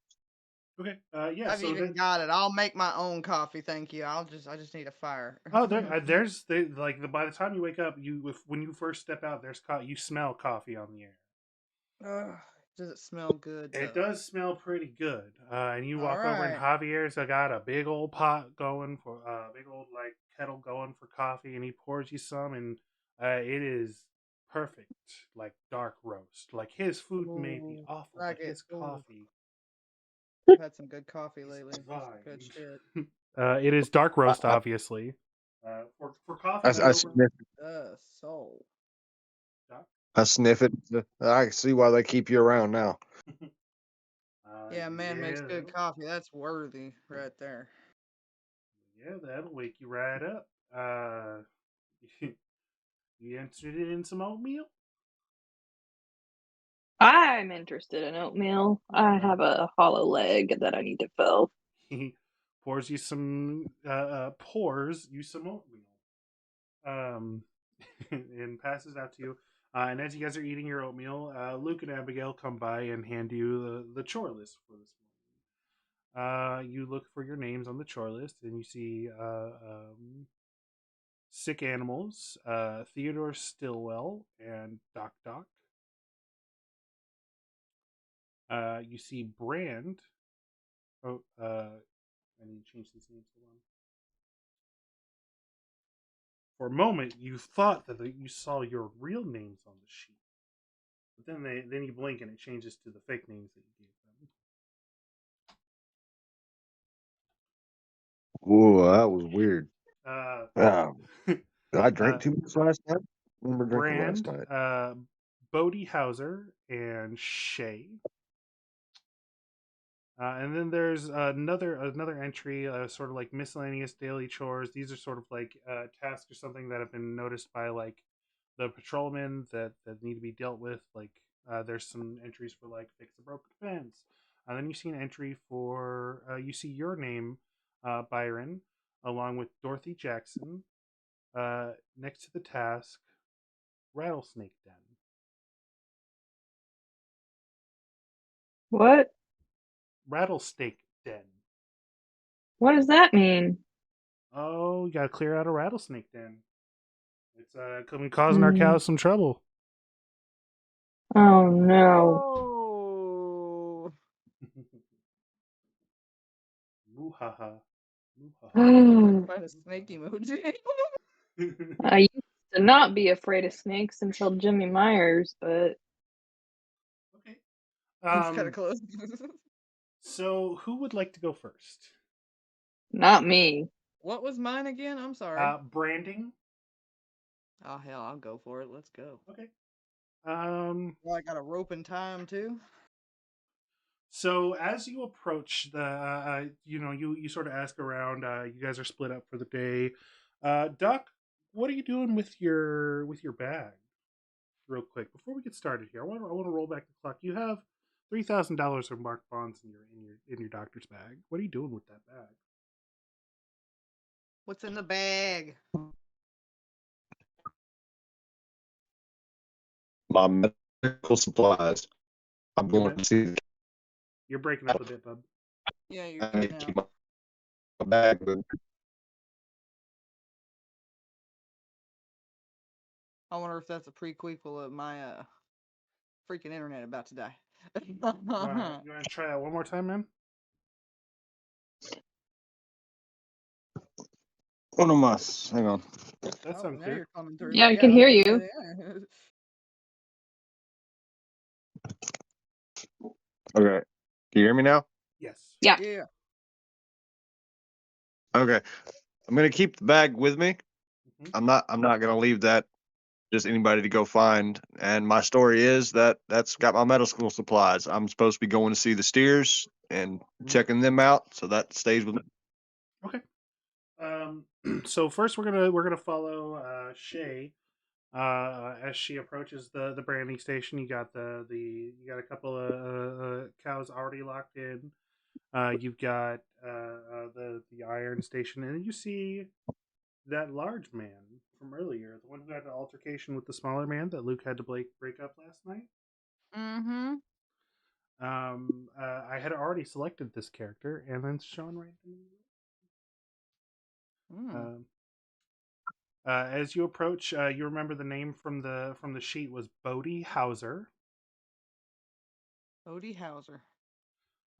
Okay. Yeah. I've So even that. got it. I'll make my own coffee, thank you. I just need a fire. Oh, by the time you wake up, when you first step out, you smell coffee on the air. Ugh, does it smell good It though? does smell pretty good. And you All walk over, and right. Javier's got a big old pot going for big old like kettle going for coffee, and he pours you some, and it is perfect, like dark roast. Like his food may be Ooh, awful, but like it. his Ooh, coffee I've had some good coffee is lately. That's some good divine. shit. It is dark I, roast, I, obviously. For coffee, I, we I over. sniff. Soul. I sniff it. I can see why they keep you around now. Yeah, man makes Yeah, good coffee. That's worthy right there. that'll wake you right up. You interested in some oatmeal? I'm interested in oatmeal. I have a hollow leg that I need to fill. He pours you some oatmeal, um, and passes out to you. And as you guys are eating your oatmeal, Luke and Abigail come by and hand you the chore list for this morning. You look for your names on the chore list, and you see sick animals, Theodore Stillwell, and Doc Doc. You see Brand, Oh, I need to change these names. Hold on. For a moment, you thought that you saw your real names on the sheet, but then you blink and it changes to the fake names that you gave Whoa, that was weird. them. Did I drink Uh, too much last night? I remember drinking last Brand, night. Bodie Hauser, and Shay. And then there's another entry, sort of like miscellaneous daily chores. These are sort of like tasks or something that have been noticed by like the patrolmen that need to be dealt with. Like there's some entries for like fix a broken fence. And then you see an entry for you see your name, Byron, along with Dorothy Jackson, next to the task rattlesnake den. What? Rattlesnake den. What does that mean? Oh, you gotta clear out a rattlesnake den. It's been causing our Hmm. cows some trouble. Oh no. Oh. Muhaha. Muhaha. Find a snake emoji. I used to not be afraid of snakes until Jimmy Myers, but Okay. It's kind of close. So who would like to go first? not me. What was mine again? I'm sorry. Branding. Oh hell, I'll go for it. Let's go. Okay. Well, I got a rope in time too. So as you approach the, you sort of ask around. You guys are split up for the day. Doc, what are you doing with your bag? Real quick before we get started here, I want to roll back the clock. You have $3,000 of marked bonds in your doctor's bag. What are you doing with that bag? What's in the bag? My medical supplies. I'm Your going to see the You're breaking up a bit, bub. Yeah, you're I need cutting to out. keep my bag with me. I wonder if that's a prequel of my freaking internet about to die. You want to try that one more time, man? One of my, hang on. That Oh, sounds now clear. you're coming through. Yeah, I Yeah, can I was hear gonna you. say yeah. Okay. Can you hear me now? Yes. Yeah. Yeah. Okay. I'm gonna keep the bag with me. hmm I'm not gonna leave that just anybody to go find. And my story is that's got my medical supplies. I'm supposed to be going to see the steers and checking them out, so that stays with me. Okay. So first we're gonna follow Shay as she approaches the branding station. You got a couple of cows already locked in. You've got the iron station, and you see that large man from earlier, the one who had the altercation with the smaller man that Luke had to break up last night. Mm-hmm. I had already selected this character, and then Sean randomly. Mm. Um, as you approach, you remember the name from the sheet was Bodie Hauser, Odie Hauser.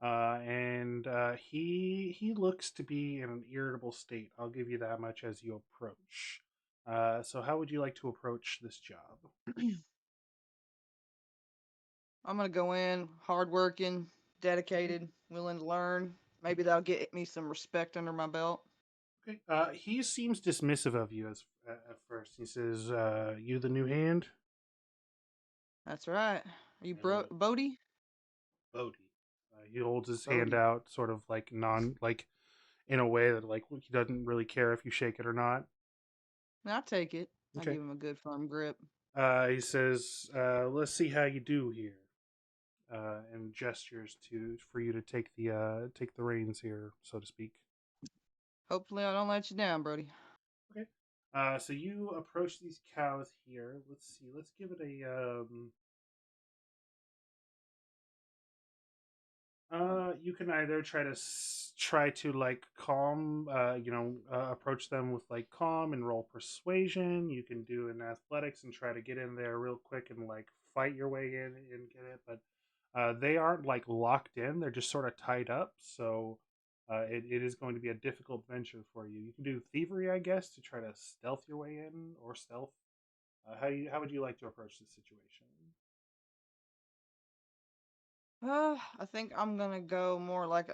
and he looks to be in an irritable state. I'll give you that much as you approach. So, how would you like to approach this job? I'm gonna go in, hardworking, dedicated, willing to learn. Maybe that'll get me some respect under my belt. Okay. He seems dismissive of you at first. He says, "You the new hand?" That's right. Are you Uh, Bodie? Bodie. He holds his hand Bodie. out, sort of like in a way that like he doesn't really care if you shake it or not. I'll take it. I'll Okay. give him a good firm grip. He says, "Let's see how you do here," and gestures to for you to take the reins here, so to speak. Hopefully, I don't let you down, Brody. Okay. So you approach these cows here. Let's see. Let's give it a. You can either try to like calm, approach them with like calm and roll persuasion. You can do an athletics and try to get in there real quick and like fight your way in and get it. But They aren't like locked in; they're just sort of tied up. So it is going to be a difficult venture for you. You can do thievery, I guess, to try to stealth your way in, or stealth. How would you like to approach this situation? I think I'm gonna go more like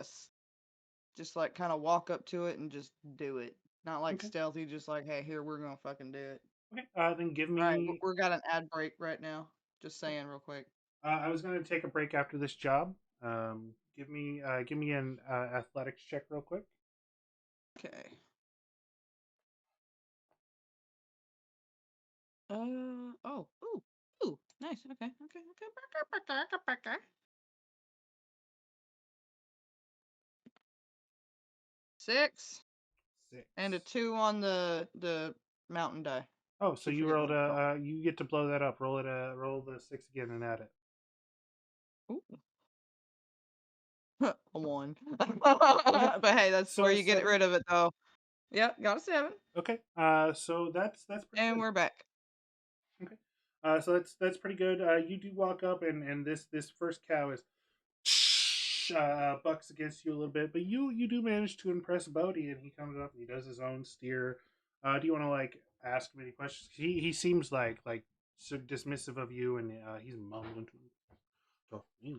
just like kind of walk up to it and just do it. Not like Okay. stealthy, just like, hey, here, we're gonna fucking do it. Okay. Then give All right, me. we're got an ad break right now. Just saying, real quick. I was going to take a break after this job. Give me an athletics check real quick. Okay. Oh. Ooh. Nice. Okay. 6 6. and a 2 on the mountain die. Oh, so Keep you forgetting rolled what it's called. you get to blow that up. Roll the 6 again and add it. Ooh. A 1. But hey, that's where So you get 7. rid of it, though. Yep, got a 7. Okay. So that's pretty And good. we're back. Okay. So that's pretty good. You do walk up and this first cow is bucks against you a little bit, but you do manage to impress Bodhi, and he comes up and he does his own steer. Do you want to like ask him any questions? He seems like so dismissive of you, and he's mumbling to him.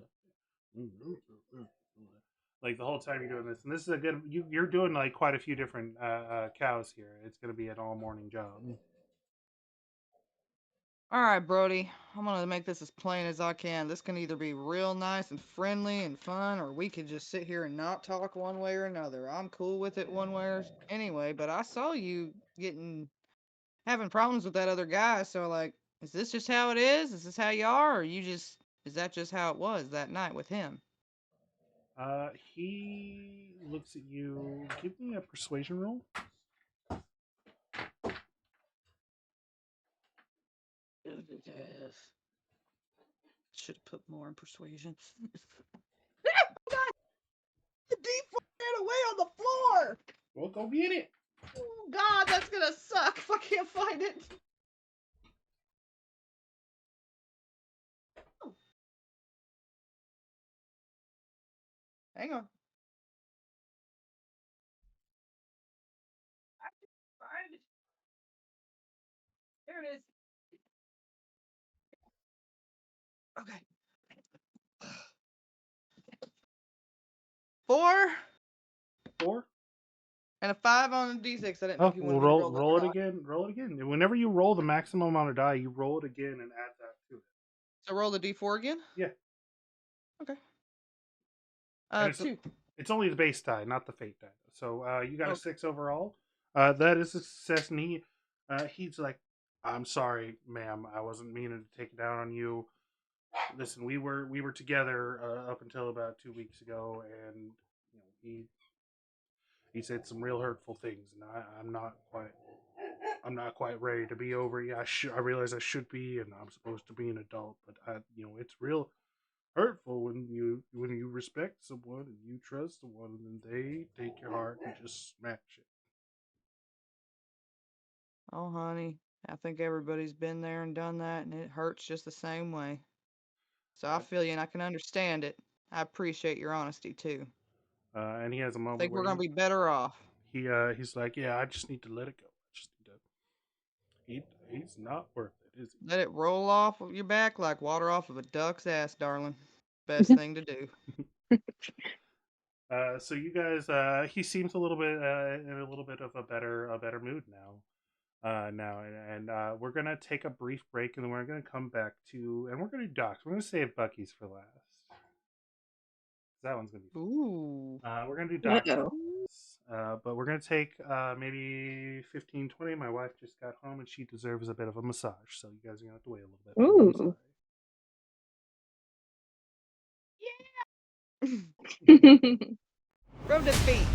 Like the whole time you're doing this, and this is a good. You're doing like quite a few different cows here. It's going to be an all morning job. All right, Brody. I'm gonna make this as plain as I can. This can either be real nice and friendly and fun, or we could just sit here and not talk one way or another. I'm cool with it one way or anyway, but I saw you having problems with that other guy, so like, is this just how it is? Is this how you are, or is that just how it was that night with him? He looks at you. Give me a persuasion roll. Should have put more in persuasion. The D4 ran away on the floor. Well, go get it. Oh God, that's gonna suck if I can't find it. Oh, hang on. I can find it. There it is. Okay. 4 4. and a 5 on the D6. I didn't know Oh, if you well, wanted me to roll that roll or it not. again. Roll it again. Whenever you roll the maximum amount of die, you roll it again and add that to it. So roll the D4 again. Yeah, Okay. and 2. it's only the base die, not the fate die. So you got a Okay. 6 overall. That is a success, and he's like, "I'm sorry, ma'am. I wasn't meaning to take it down on you. Listen, we were together up until about 2 weeks ago, and he said some real hurtful things, and I'm not quite ready to be over. Yeah, I realize I should be, and I'm supposed to be an adult, but it's real hurtful when you respect someone and you trust someone, and then they take your heart and just smash it. Oh, honey, I think everybody's been there and done that, and it hurts just the same way. So I Uh, feel you, and I can understand it. I appreciate your honesty too. and he has a I moment think where we're gonna be better off. he's like, yeah, I just need to let it go. I just need to. He's not worth it, is he? Let it roll off of your back like water off of a duck's ass, darling. Best thing to do. So you guys, he seems a little bit in a little bit of a better mood now. We're gonna take a brief break, and then we're gonna come back to, and we're gonna do Docs. We're gonna save Bucky's for last. That one's gonna be fun. Ooh. We're gonna do Docs, Uh-oh. but we're gonna take maybe 15, 20. My wife just got home, and she deserves a bit of a massage, so you guys are gonna have to wait a little bit for the Ooh. Yeah. Rub the feet.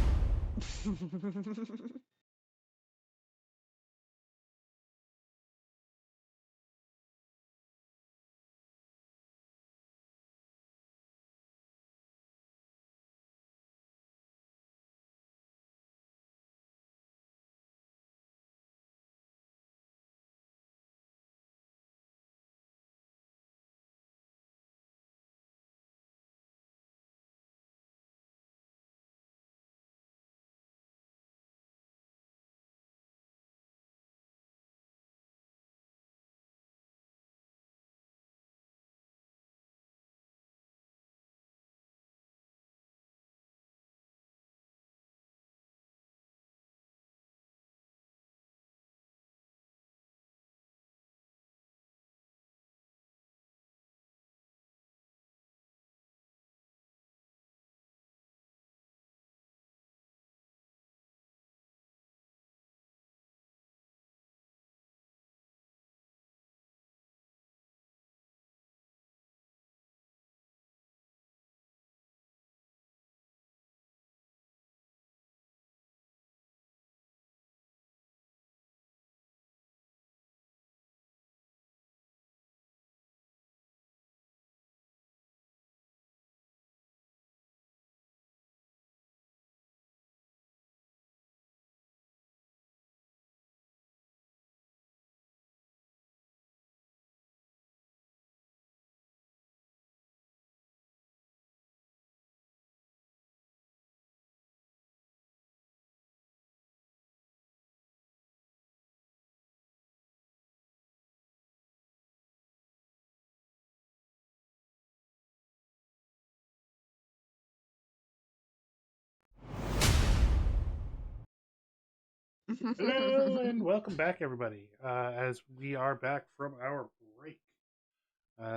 Hello and welcome back, everybody. As we are back from our break,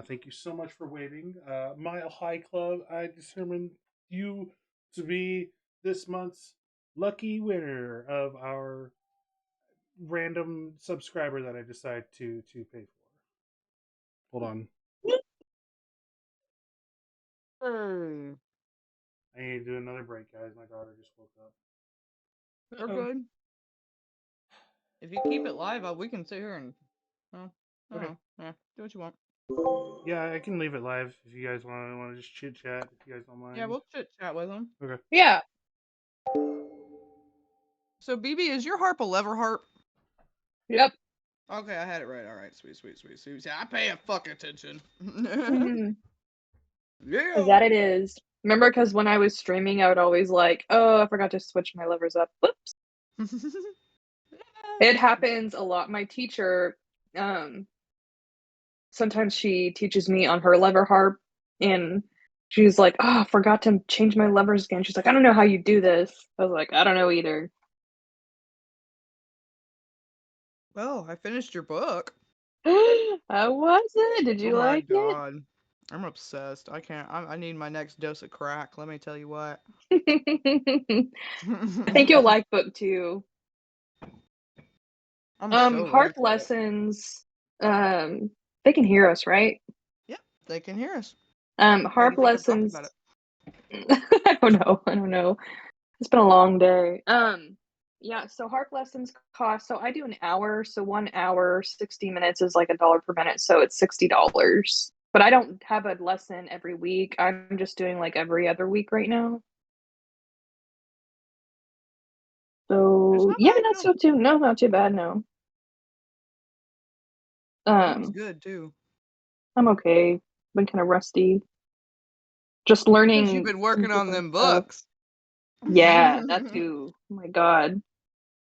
thank you so much for waiting. Mile High Club, I determined you to be this month's lucky winner of our random subscriber that I decided to pay for. Hold on, Hey, I need to do another break, guys. My daughter just woke up. you're good. If you keep it live, we can sit here and. Oh, Okay. yeah, do what you want. Yeah, I can leave it live if you guys want to just chit chat. If you guys don't mind. Yeah, we'll chit chat with them. Okay. Yeah. So, BB, is your harp a lever harp? Yep. Okay, I had it right. All right, sweet. See, I pay a fuck attention. Mhm. Yeah. That it is. Remember, because when I was streaming, I would always like, oh, I forgot to switch my levers up. Whoops. It happens a lot. My teacher, um, sometimes she teaches me on her lever harp, and she's like, oh, I forgot to change my levers again. She's like, I don't know how you do this. I was like, I don't know either. Well, I finished your book. How was it? Did Oh you my like it? god. I'm obsessed. I can't. I need my next dose of crack. Let me tell you what. I think you'll like book two. I'm so ready Harp for it. lessons. They can hear us, right? Yep, they can hear us. Why do Harp you think I'm talking about lessons. it? I don't know. I don't know. It's been a long day. Yeah, so harp lessons cost, so I do an hour, so 1 hour, 60 minutes is like $1 per minute, so it's $60. But I don't have a lesson every week. I'm just doing like every other week right now. It's So not yeah, bad, not no. so too no, not too bad, no. BB's Um, good too. I'm okay. Been kind of rusty. Just Because you've learning been some working on different them stuff. books. Yeah, that too. Oh my God.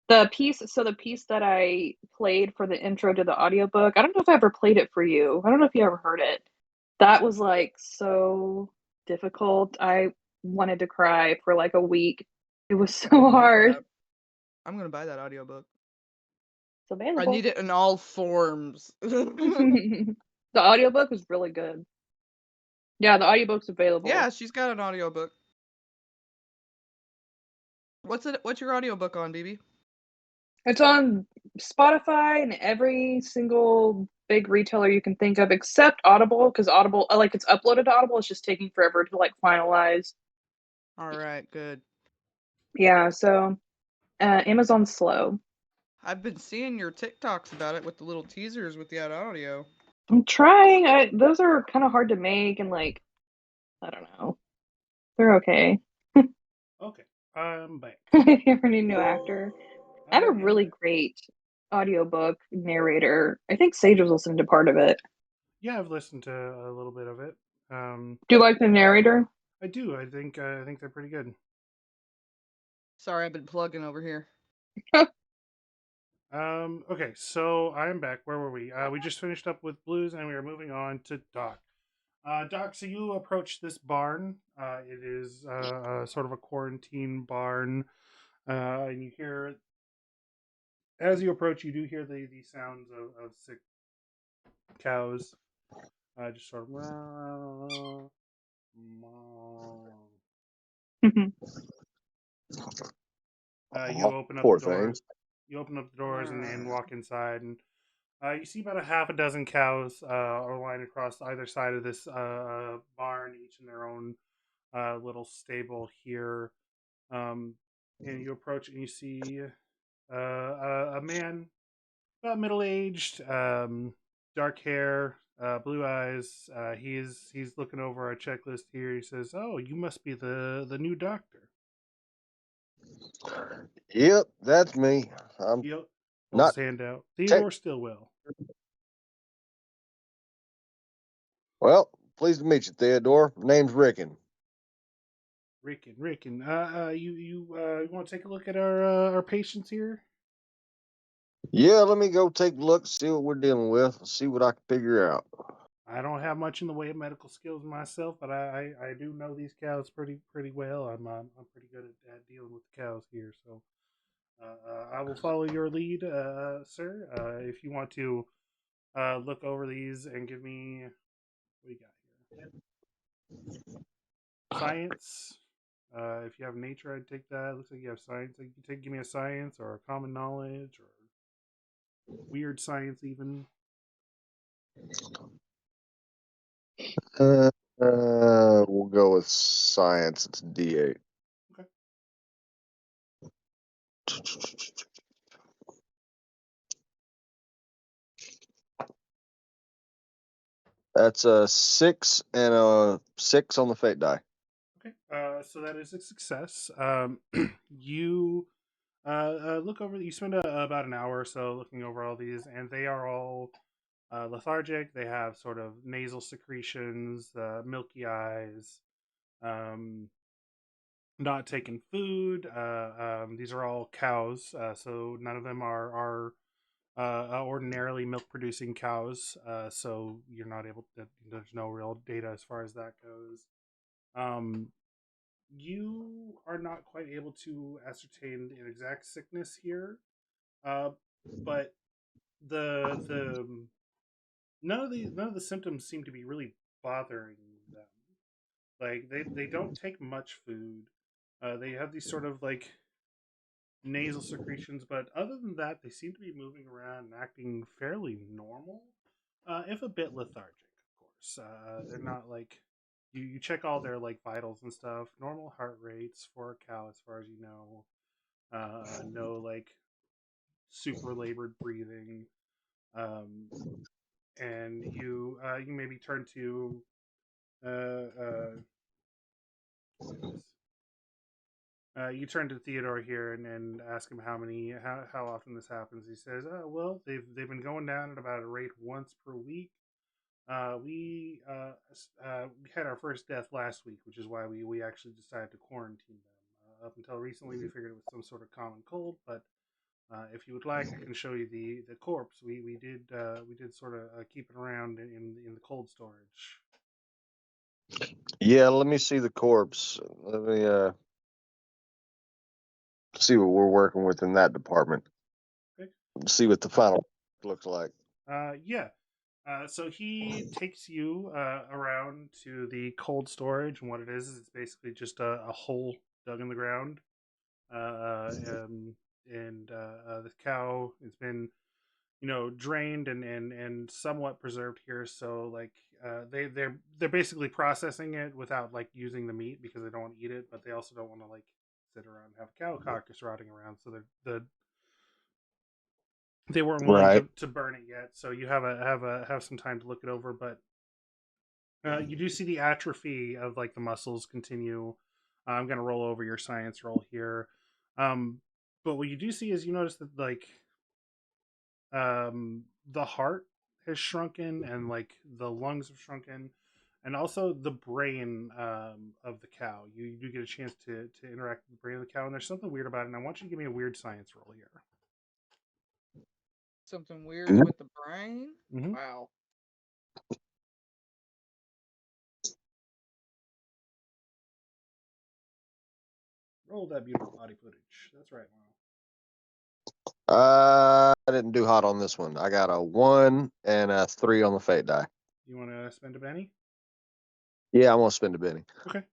The piece that I played for the intro to the audiobook, I don't know if I ever played it for you. I don't know if you ever heard it. That was like so difficult. I wanted to cry for like a week. It was so I need hard. that. I'm gonna buy that audiobook. It's I available. need it in all forms. The audiobook was really good. Yeah, the audiobook's available. Yeah, she's got an audiobook. What's your audiobook on, BB? It's on Spotify and every single big retailer you can think of, except Audible, because Audible, like it's uploaded to Audible, it's just taking forever to like finalize. All right, good. Yeah, so Amazon's slow. I've been seeing your TikToks about it with the little teasers with the audio. I'm trying. Those are kind of hard to make, and like I don't know, they're okay. Okay. I'm back. You're a new actor. I have I a am really back. great audiobook narrator. I think Sage was listening to part of it. Yeah, I've listened to a little bit of it. Do you like the narrator? I do. I think they're pretty good. Sorry, I've been plugging over here. Okay, so I'm back. Where were we? We just finished up with blues, and we are moving on to Doc. Doc, so you approach this barn. It is sort of a quarantine barn, and you hear as you approach, you do hear the sounds of sick cows, just sort of. You Oh, open up the poor doors. things. You open up the doors and walk inside, and you see about a half a dozen cows are lined across either side of this barn, each in their own little stable here. Um, and you approach and you see a man, about middle aged, dark hair, blue eyes. He's looking over our checklist here. He says, "Oh, you must be the new doctor." Yep, that's me. I'm He holds not his hand out. tech. Theodore Stillwell. Well, pleased to meet you, Theodore. Name's Rickon. Rickon. You want to take a look at our patients here? Yeah, let me go take a look, see what we're dealing with, see what I can figure out. I don't have much in the way of medical skills myself, but I do know these cows pretty well. I'm pretty good at dealing with the cows here. So I will follow your lead, sir. If you want to look over these and give me what do you got here? Science. If you have nature, I'd take that. Looks like you have science. You can give me a science or a common knowledge or weird science, even. We'll go with science. It's D8. Okay. That's a 6 and a 6 on the fate die. Okay. So that is a success. You look over. You spend about an hour or so looking over all these, and they are all lethargic. They have sort of nasal secretions, milky eyes, um, not taking food. These are all cows, so none of them are ordinarily milk producing cows. So you're not able to. There's no real data as far as that goes. Um, you are not quite able to ascertain an exact sickness here, uh, but the none of the symptoms seem to be really bothering them. Like they don't take much food. They have these sort of like nasal secretions, but other than that, they seem to be moving around and acting fairly normal, if a bit lethargic, of course. They're not like you check all their like vitals and stuff. Normal heart rates for a cow, as far as you know. No like super labored breathing. Um, and you maybe turn to uh, uh, you turn to Theodore here and ask him how often this happens. He says, "Oh well, they've been going down at about a rate once per week. We had our first death last week, which is why we actually decided to quarantine them. Up until recently, we figured it was some sort of common cold, but if you would like, I can show you the corpse. We did sort of keep it around in the cold storage." Yeah, let me see the corpse. Let me see what we're working with in that department. Okay. See what the final looks like. Yeah. So he takes you around to the cold storage, and what it is it's basically just a hole dug in the ground. And the cow has been, drained and somewhat preserved here. So like they're basically processing it without like using the meat because they don't want to eat it, but they also don't want to like sit around and have a cow carcass rotting around. So they weren't willing Right. to burn it yet. So you have some time to look it over, but you do see the atrophy of like the muscles continue. I'm gonna roll over your science roll here, um, but what you do see is you notice that like the heart has shrunken and like the lungs have shrunken, and also the brain of the cow. You do get a chance to interact with the brain of the cow, and there's something weird about it. And I want you to give me a weird science roll here. Something weird with the brain. Mm-hmm. Wow. Roll that beautiful body footage. That's right, Wow. I didn't do hot on this one. I got a 1 and a 3 on the fate die. You want to spend a penny? Yeah, I'm gonna spend a penny. Okay.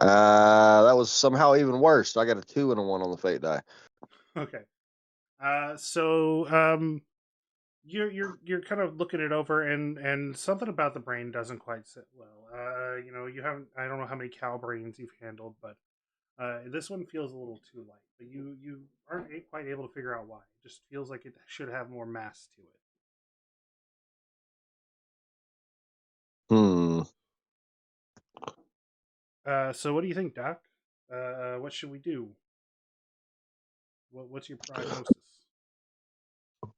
That was somehow even worse. I got a 2 and a 1 on the fate die. Okay. So you're kind of looking it over, and something about the brain doesn't quite sit well. You haven't. I don't know how many cow brains you've handled, but this one feels a little too light. But you aren't quite able to figure out why. It just feels like it should have more mass to it. Hmm. So what do you think, Doc? What should we do? What's your prognosis?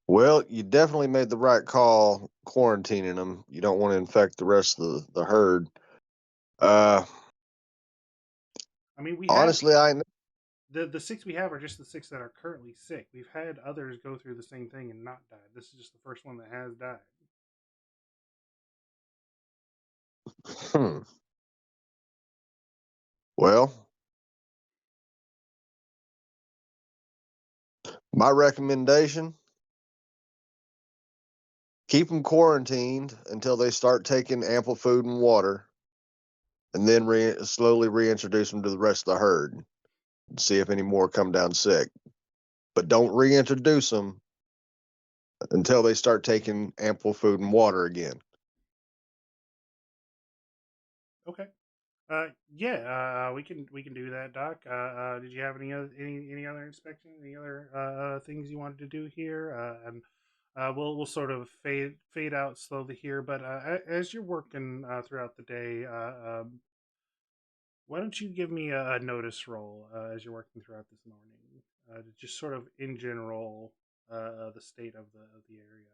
Well, you definitely made the right call quarantining them. You don't want to infect the rest of the herd. Uh, I mean, we have honestly, I the six we have are just the six that are currently sick. We've had others go through the same thing and not died. This is just the first one that has died. hmm. Well, my recommendation: keep them quarantined until they start taking ample food and water, and then slowly reintroduce them to the rest of the herd and see if any more come down sick. But don't reintroduce them until they start taking ample food and water again. Okay. Yeah, we can do that, Doc. Did you have any other inspection, any other things you wanted to do here? And we'll sort of fade out slowly here. But as you're working throughout the day, why don't you give me a notice roll as you're working throughout this morning, just sort of in general the state of the area.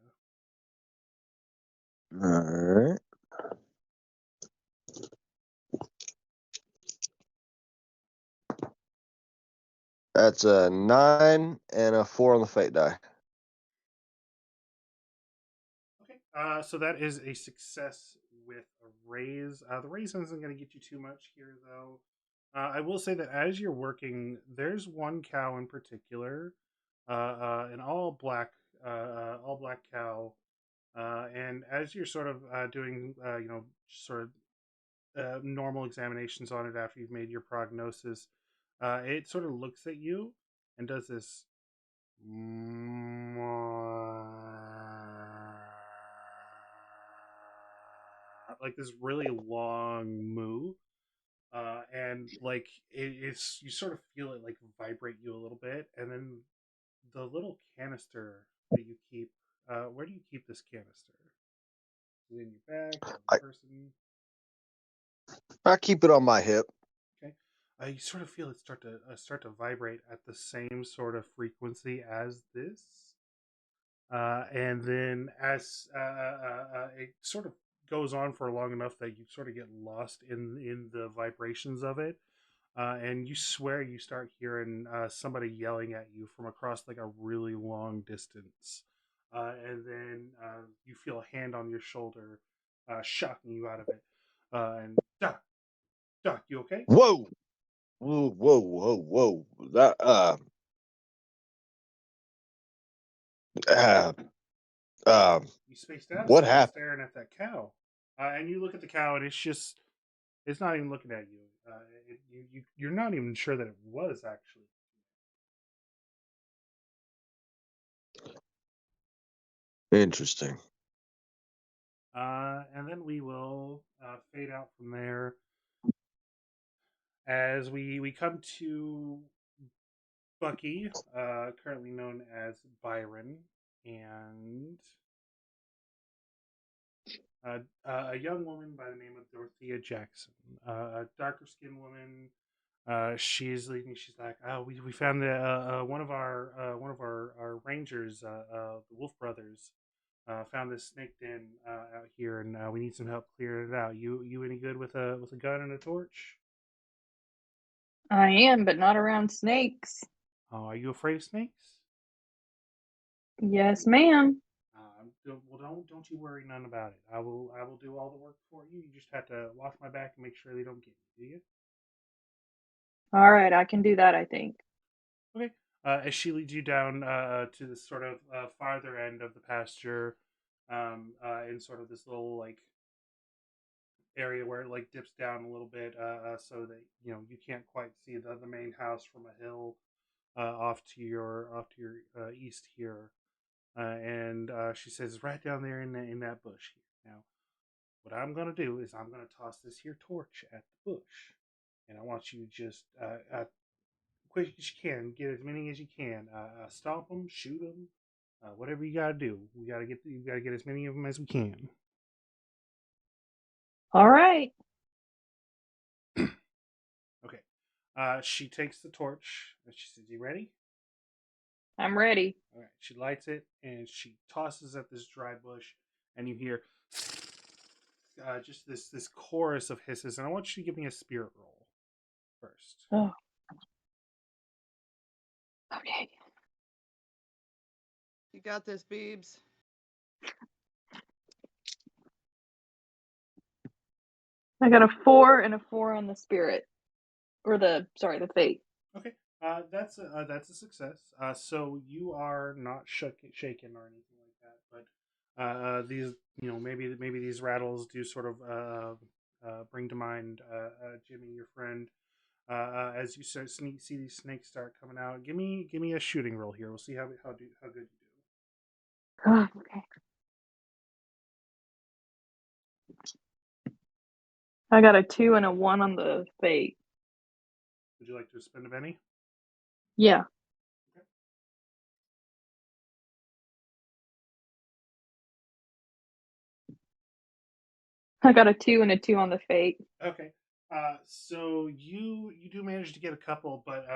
All right. That's a 9 and a 4 on the fate die. Okay. So that is a success with a raise. The raise isn't going to get you too much here, though. I will say that as you're working, there's one cow in particular, an all black cow, and as you're sort of doing, just sort of normal examinations on it after you've made your prognosis, it sort of looks at you and does this like this really long moo, and like it's you sort of feel it like vibrate you a little bit, and then the little canister that you keep. Where do you keep this canister? Is it in your bag or I, the person? I keep it on my hip. Okay. You sort of feel it start to vibrate at the same sort of frequency as this, and then as it sort of goes on for long enough that you sort of get lost in the vibrations of it, and you swear you start hearing somebody yelling at you from across like a really long distance, and then you feel a hand on your shoulder, shocking you out of it, and Doc, you okay? Whoa, whoa, whoa, whoa, whoa. That uh, uh, You spaced out a what second happened? staring at that cow, and you look at the cow, and it's not even looking at you. You're not even sure that it was actually. Interesting. And then we will fade out from there as we come to Bucky, currently known as Byron, and a young woman by the name of Dorothea Jackson, a darker skinned woman. She's leading. She's like, "Oh, we found the one of our rangers, the Wolf Brothers, found this snake den out here, and we need some help clearing it out. You any good with a gun and a torch? I am, but not around snakes. Oh, are you afraid of snakes? Yes, ma'am. Well, don't you worry none about it. I will do all the work for you. You just have to watch my back and make sure they don't get you. Do you? All right, I can do that, I think. Okay. As she leads you down to the sort of farther end of the pasture, in sort of this little like area where it like dips down a little bit, so that you can't quite see the main house from a hill off to your east here, and she says right down there in that bush here. Now, what I'm gonna do is I'm gonna toss this here torch at the bush, and I want you just quick as you can, get as many as you can. Stomp them, shoot them, whatever you gotta do. You gotta get as many of them as we can. All right. Okay. She takes the torch and she says, "You ready?" I'm ready. All right. She lights it and she tosses at this dry bush, and you hear just this chorus of hisses. And I want you to give me a spirit roll first. Oh, okay. You got this, Beebs. I got a 4 and a 4 on the spirit. or the fate. Okay, that's a success. So you are not shaken or anything like that, but these maybe these rattles do sort of bring to mind Jimmy, your friend. As you see these snakes start coming out, give me a shooting roll here. We'll see how good you do. Oh, okay. I got a 2 and a 1 on the fate. Would you like to spend a penny? Yeah. I got a 2 and a 2 on the fate. Okay. So you do manage to get a couple, but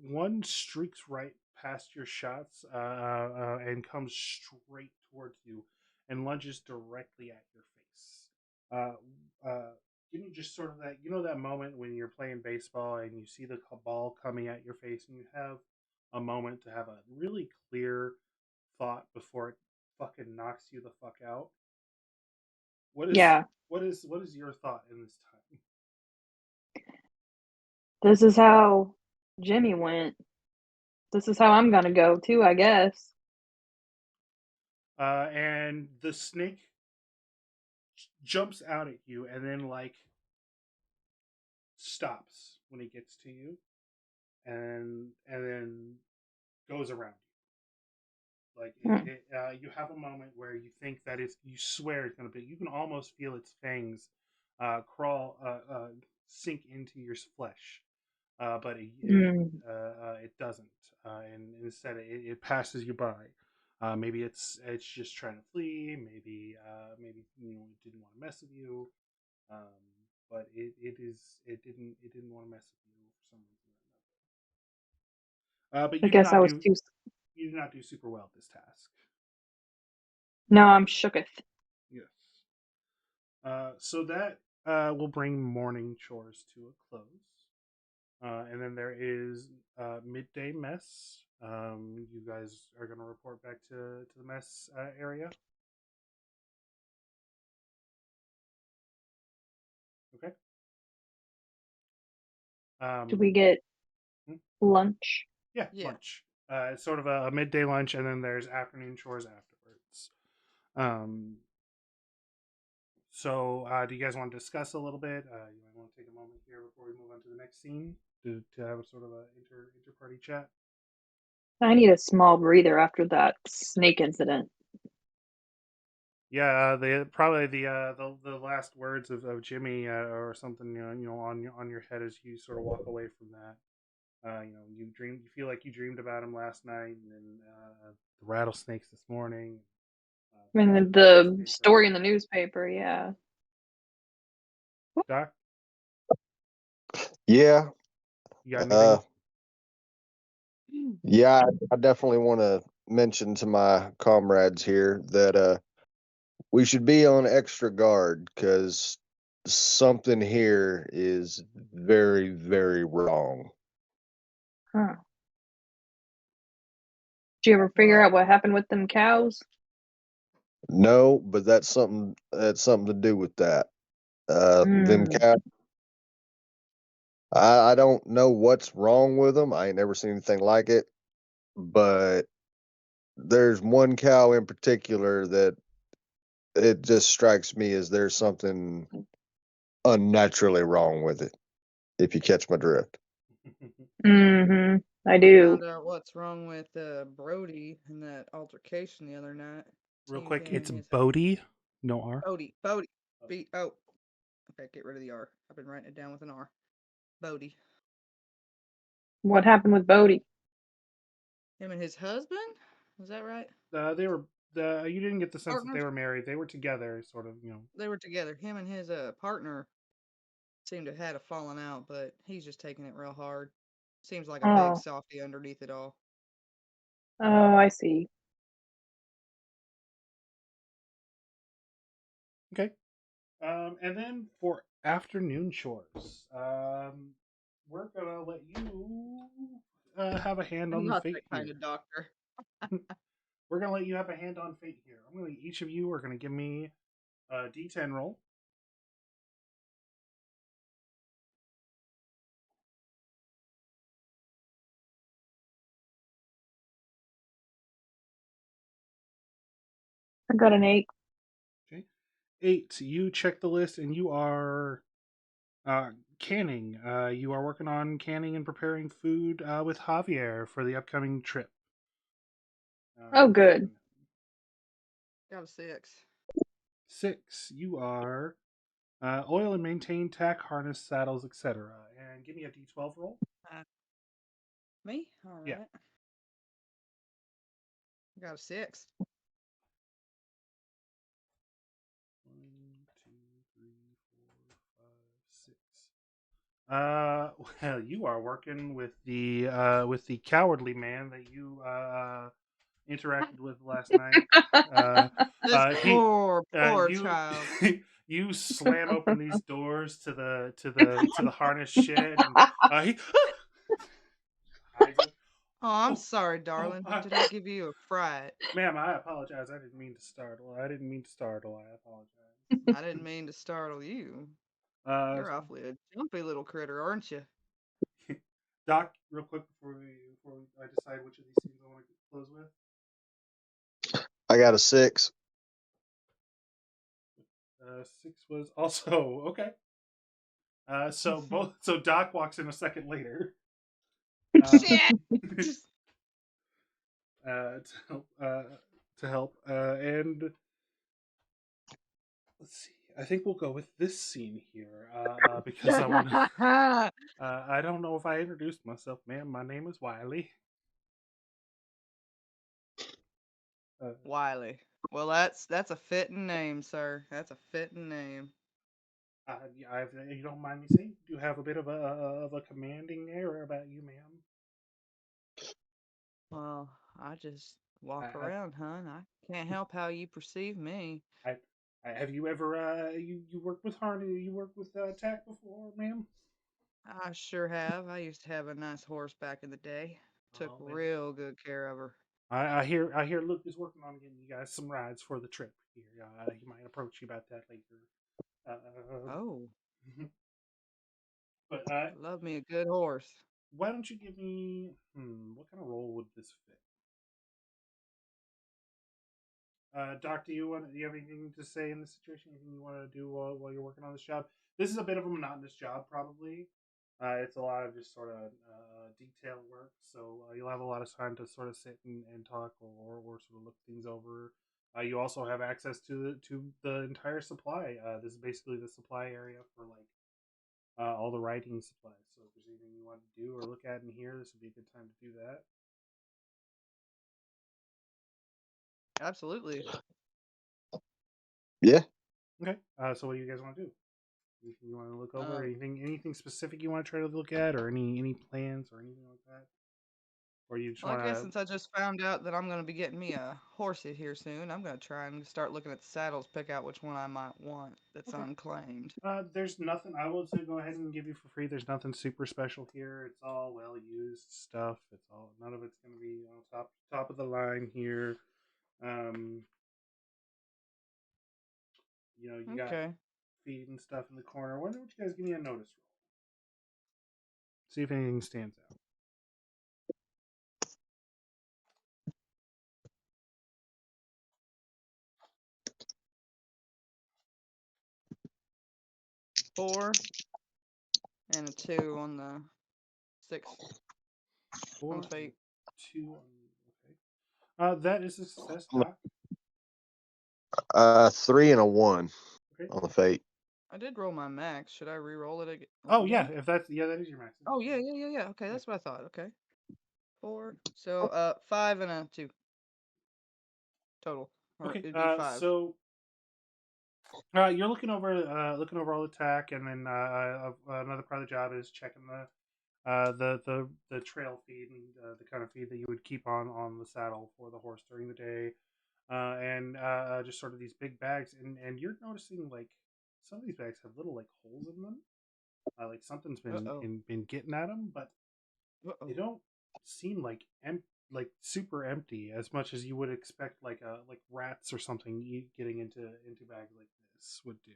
one streaks right past your shots and comes straight towards you and lunges directly at your face. Give me just sort of that that moment when you're playing baseball and you see the ball coming at your face and you have a moment to have a really clear thought before it fucking knocks you the fuck out. What is Yeah. what is your thought in this time? This is how Jimmy went. This is how I'm gonna go too, I guess. And the snake jumps out at you and then like stops when it gets to you and then goes around you like Mm. you have a moment where you think that you swear it's going to be, you can almost feel its fangs crawl sink into your flesh, but Mm. it doesn't, and instead it passes you by. Maybe it's just trying to flee. Maybe it didn't want to mess with you. Um, but it didn't want to mess with you for some reason or another. But I guess I was too. you did not do super well at this task. No, I'm shooketh. Yes. So that will bring morning chores to a close. And then there is midday mess. You guys are going to report back to the mess area. Okay. Do we Um, get hmm? lunch? Yeah, Yeah. lunch. It's sort of a midday lunch, and then there's afternoon chores afterwards. Um, so, do you guys want to discuss a little bit? You might want to take a moment here before we move on to the next scene to have a sort of a inter party chat. I need a small breather after that snake incident. Yeah, probably the last words of Jimmy or something on your head as you sort of walk away from that. You feel like you dreamed about him last night, and then the rattlesnakes this morning. I mean, the story in the newspaper, yeah. Doc, Yeah. you got Uh, anything? yeah, I definitely want to mention to my comrades here that we should be on extra guard because something here is very, very wrong. Huh. Did you ever figure Well, out what happened with them cows? No, but that's something to do with that. Them Mm. cats. I don't know what's wrong with them. I ain't never seen anything like it, but there's one cow in particular that it just strikes me as there's something unnaturally wrong with it, if you catch my drift. Mm-hmm. I I do. found out what's wrong with Brody in that altercation the other night. Real Teamed quick, him it's and his Bodie, no R. Bodie. Okay, get rid of the R. I've been writing it down with an R. Bodie. What happened with Bodie? Him and his husband? Is that right? They were you didn't get the sense that they Partners? were married. They were together, sort of. They were together. Him and his partner seemed to have had a falling out, but he's just taking it real hard. Seems like a big Oh. softy underneath it all. Oh, I see. Okay. And then for afternoon chores, we're gonna let you have a hand I'm on the not fate that kind here. of doctor. We're gonna let you have a hand on fate here. Each of you are gonna give me a D10 roll. I got an 8. Okay. 8. You check the list, and you are canning. You are working on canning and preparing food with Javier for the upcoming trip. Oh, good. Got a 6. 6. You are oil and maintain tack, harness, saddles, etc. And give me a D12 roll. Me? All Yeah. right. Got a 6. 1, 2, 3, 4, 5, 6. Well, you are working with the cowardly man that you interacted with last night. This He, poor you, child. you slam open these doors to the harness shed, and he hides it. Oh, I'm Oh, sorry, oh, darling. Did I give you a fright? ma'am, I apologize. I didn't mean to startle. I apologize. I didn't mean to startle you. Uh, You're awfully a jumpy little critter, aren't you? Doc, real quick I decide which of these scenes I want to close with. I got a 6. 6 was also okay. So Doc walks in a second later. Shit! To help. And let's see. I think we'll go with this scene here because I want to. I don't know if I introduced myself, ma'am. My name is Wiley. Wiley. Well, that's a fitting name, sir. That's a fitting name. You don't mind me saying, you have a bit of a commanding air about you, ma'am. Well, I just walk I, around, hon. I can't help how you perceive me. I, have you ever you worked with Harney? You worked with Tack before, ma'am? I sure have. I used to have a nice horse back in the day. Took Oh, then real good care of her. I hear Luke is working on getting you guys some rides for the trip here. He might approach you about that later. Oh, But love me a good horse. why don't you give me what kind of role would this fit? Doc, do you have anything to say in this situation? Anything you want to do while you're working on this job? This is a bit of a monotonous job, probably. It's a lot of just sort of detail work, so you'll have a lot of time to sort of sit and talk or sort of look things over. You also have access to the entire supply. This is basically the supply area for like all the writing supplies. So if there's anything you want to do or look at in here, this would be a good time to do that. Absolutely. Yeah. Okay. So what do you guys want to do? Anything you want to look over? Um, Anything specific you want to try to look at, or any plans or anything like that? Or you just well, I want guess to? since I just found out that I'm going to be getting me a horse here soon, I'm going to try and start looking at the saddles, pick out which one I might want that's Okay. unclaimed. There's nothing. I will say go ahead and give you for free. There's nothing super special here. It's all well used stuff. It's all none of it's going to be top of the line here. Um, you got Okay. feed and stuff in the corner. Why don't you guys give me a notice roll? See if anything stands out. 4 and a 2 on the 6 on 4 the and fate. 2 on. Okay. That is a success, Doc. 3 and a 1 Okay. on the fate. I did roll my max. Should I re-roll it Oh yeah, again? if that's that is your max. Oh yeah. Okay, that's what I thought. Okay. 4. So 5 and a 2 total, or Okay. it'd be 5. So you're looking over all the tech, and then another part of the job is checking the trail feed and the kind of feed that you would keep on the saddle for the horse during the day, and just sort of these big bags, and you're noticing like some of these bags have little like holes in them, like something's Uh oh. been getting at them, but Uh they oh. don't seem like like super empty as much as you would expect like rats or something getting into bags like this would do.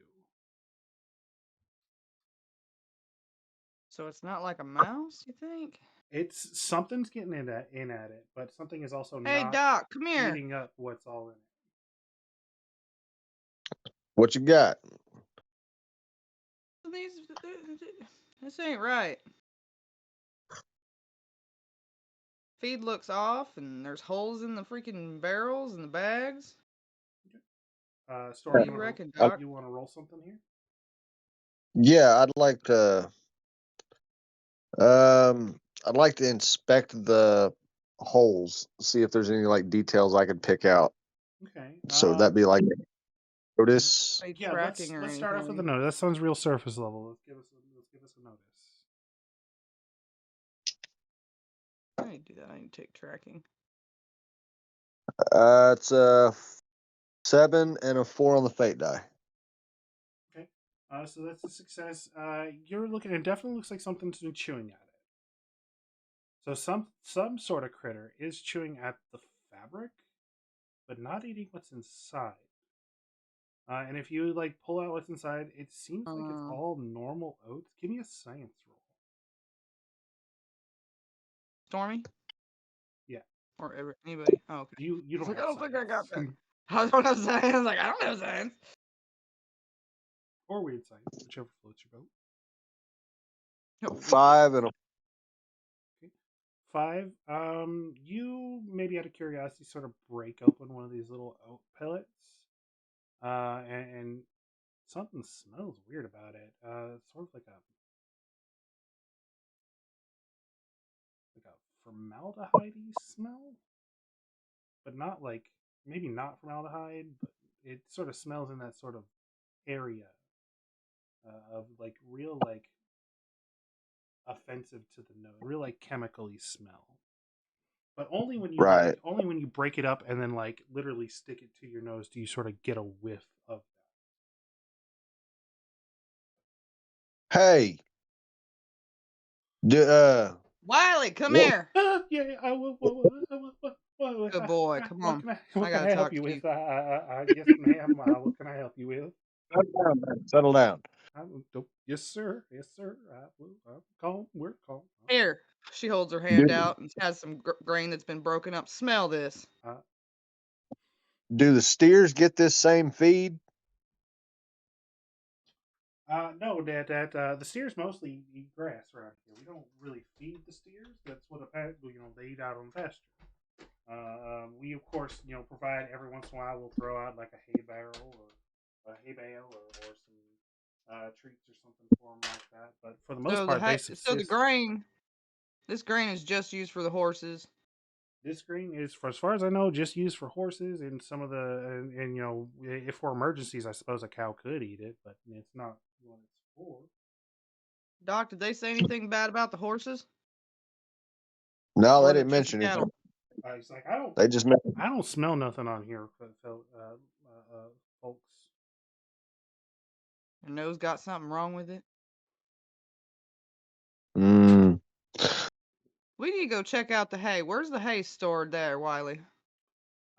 So it's not like a mouse, you think? It's something's getting in at it, but something is also Hey not Doc, come here. eating up what's all in it. What you got? This ain't right. Feed looks off, and there's holes in the freaking barrels and the bags. Storm, What do you reckon, Doc? you want to roll something here? Yeah, I'd like to. I'd like to inspect the holes, see if there's any like details I could pick out. Okay. So that'd be like notice. Any Yeah, tracking or let's start off with a anything? notice. That sounds real surface level. Let's give us a notice. I need to do that. I need to take tracking. It's a 7 and a 4 on the fate die. Okay. So that's a success. You're looking. It definitely looks like something's been chewing at it. So some sort of critter is chewing at the fabric, but not eating what's inside. And if you like pull out what's inside, it seems like it's all normal oats. Give me a science roll. Stormy? Yeah. Or anybody? Oh, okay. You don't. Like, have I don't think I got that. science. I don't have science. Like, I don't have science. Or weird science, whichever floats your boat. No, 5 and a. Okay. 5. You maybe out of curiosity sort of break open one of these little oat pellets, and something smells weird about it. It's sort of like a formaldehyde smell, but not like maybe not formaldehyde, but it sort of smells in that sort of area of like real like offensive to the nose, real like chemically smell. But only when you Right. only when you break it up and then like literally stick it to your nose do you sort of get a whiff of that. Hey. Wiley, come What? here. Yeah, Good boy. Come on. what I can gotta I help talk you to you. with? Yes, ma'am. What can I help you with? Settle down, man. Settle down. Yes, sir. Yes, sir. Calm. We're calm. Here. She holds her hand Do, out and has some grain that's been broken up. Smell this. do the steers get this same feed? No, Dad. The steers mostly eat grass around here. We don't really feed the steers. That's what they eat out on the pasture. We of course provide every once in a while. We'll throw out like a hay barrel or a hay bale or some treats or something for them like that. But for the most part, they subsist. So the grain. This grain is just used for the horses. This grain is, for as far as I know, just used for horses and some of the and if for emergencies, I suppose a cow could eat it, but it's not what it's for. Doc, did they say anything bad about the horses? No, Or they is it didn't just the mention anything. cattle? He's like, They just mentioned. I don't smell nothing on here, folks. Your nose got something wrong with it? Mm. We need to go check out the hay. Where's the hay stored there, Wiley?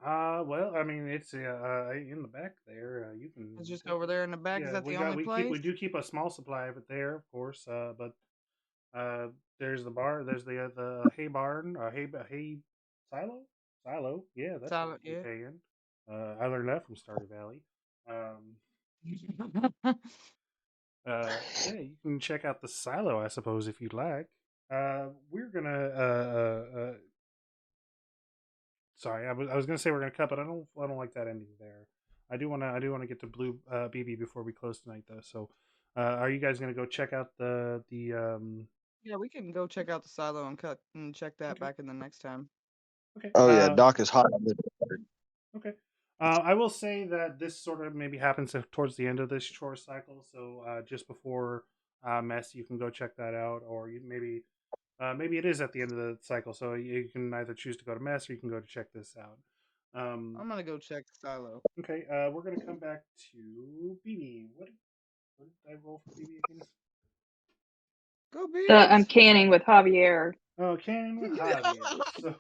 Well, I mean, it's in the back there. You can. It's just over there in the back. Yeah, Is that the only place? we do keep a small supply of it there, of course. But there's the bar. There's the hay barn. Hay silo. Yeah, that's what Yeah. saying. I learned that from Stardew Valley. Yeah, you can check out the silo, I suppose, if you'd like. We're gonna. Sorry, I was gonna say we're gonna cut, but I don't like that ending there. I do wanna get to Blue BB before we close tonight, though. So, are you guys gonna go check out the Yeah, we can go check out the silo and check that Okay. back in the next time. Okay. Oh yeah, Doc is hot on this. Okay. I will say that this sort of maybe happens towards the end of this chore cycle. So just before mess, you can go check that out, or maybe it is at the end of the cycle. So you can either choose to go to mess or you can go to check this out. I'm gonna go check the silo. Okay. We're gonna come back to BB. What did I roll for BB again? Go bees. I'm canning with Javier. Oh, canning with Javier. So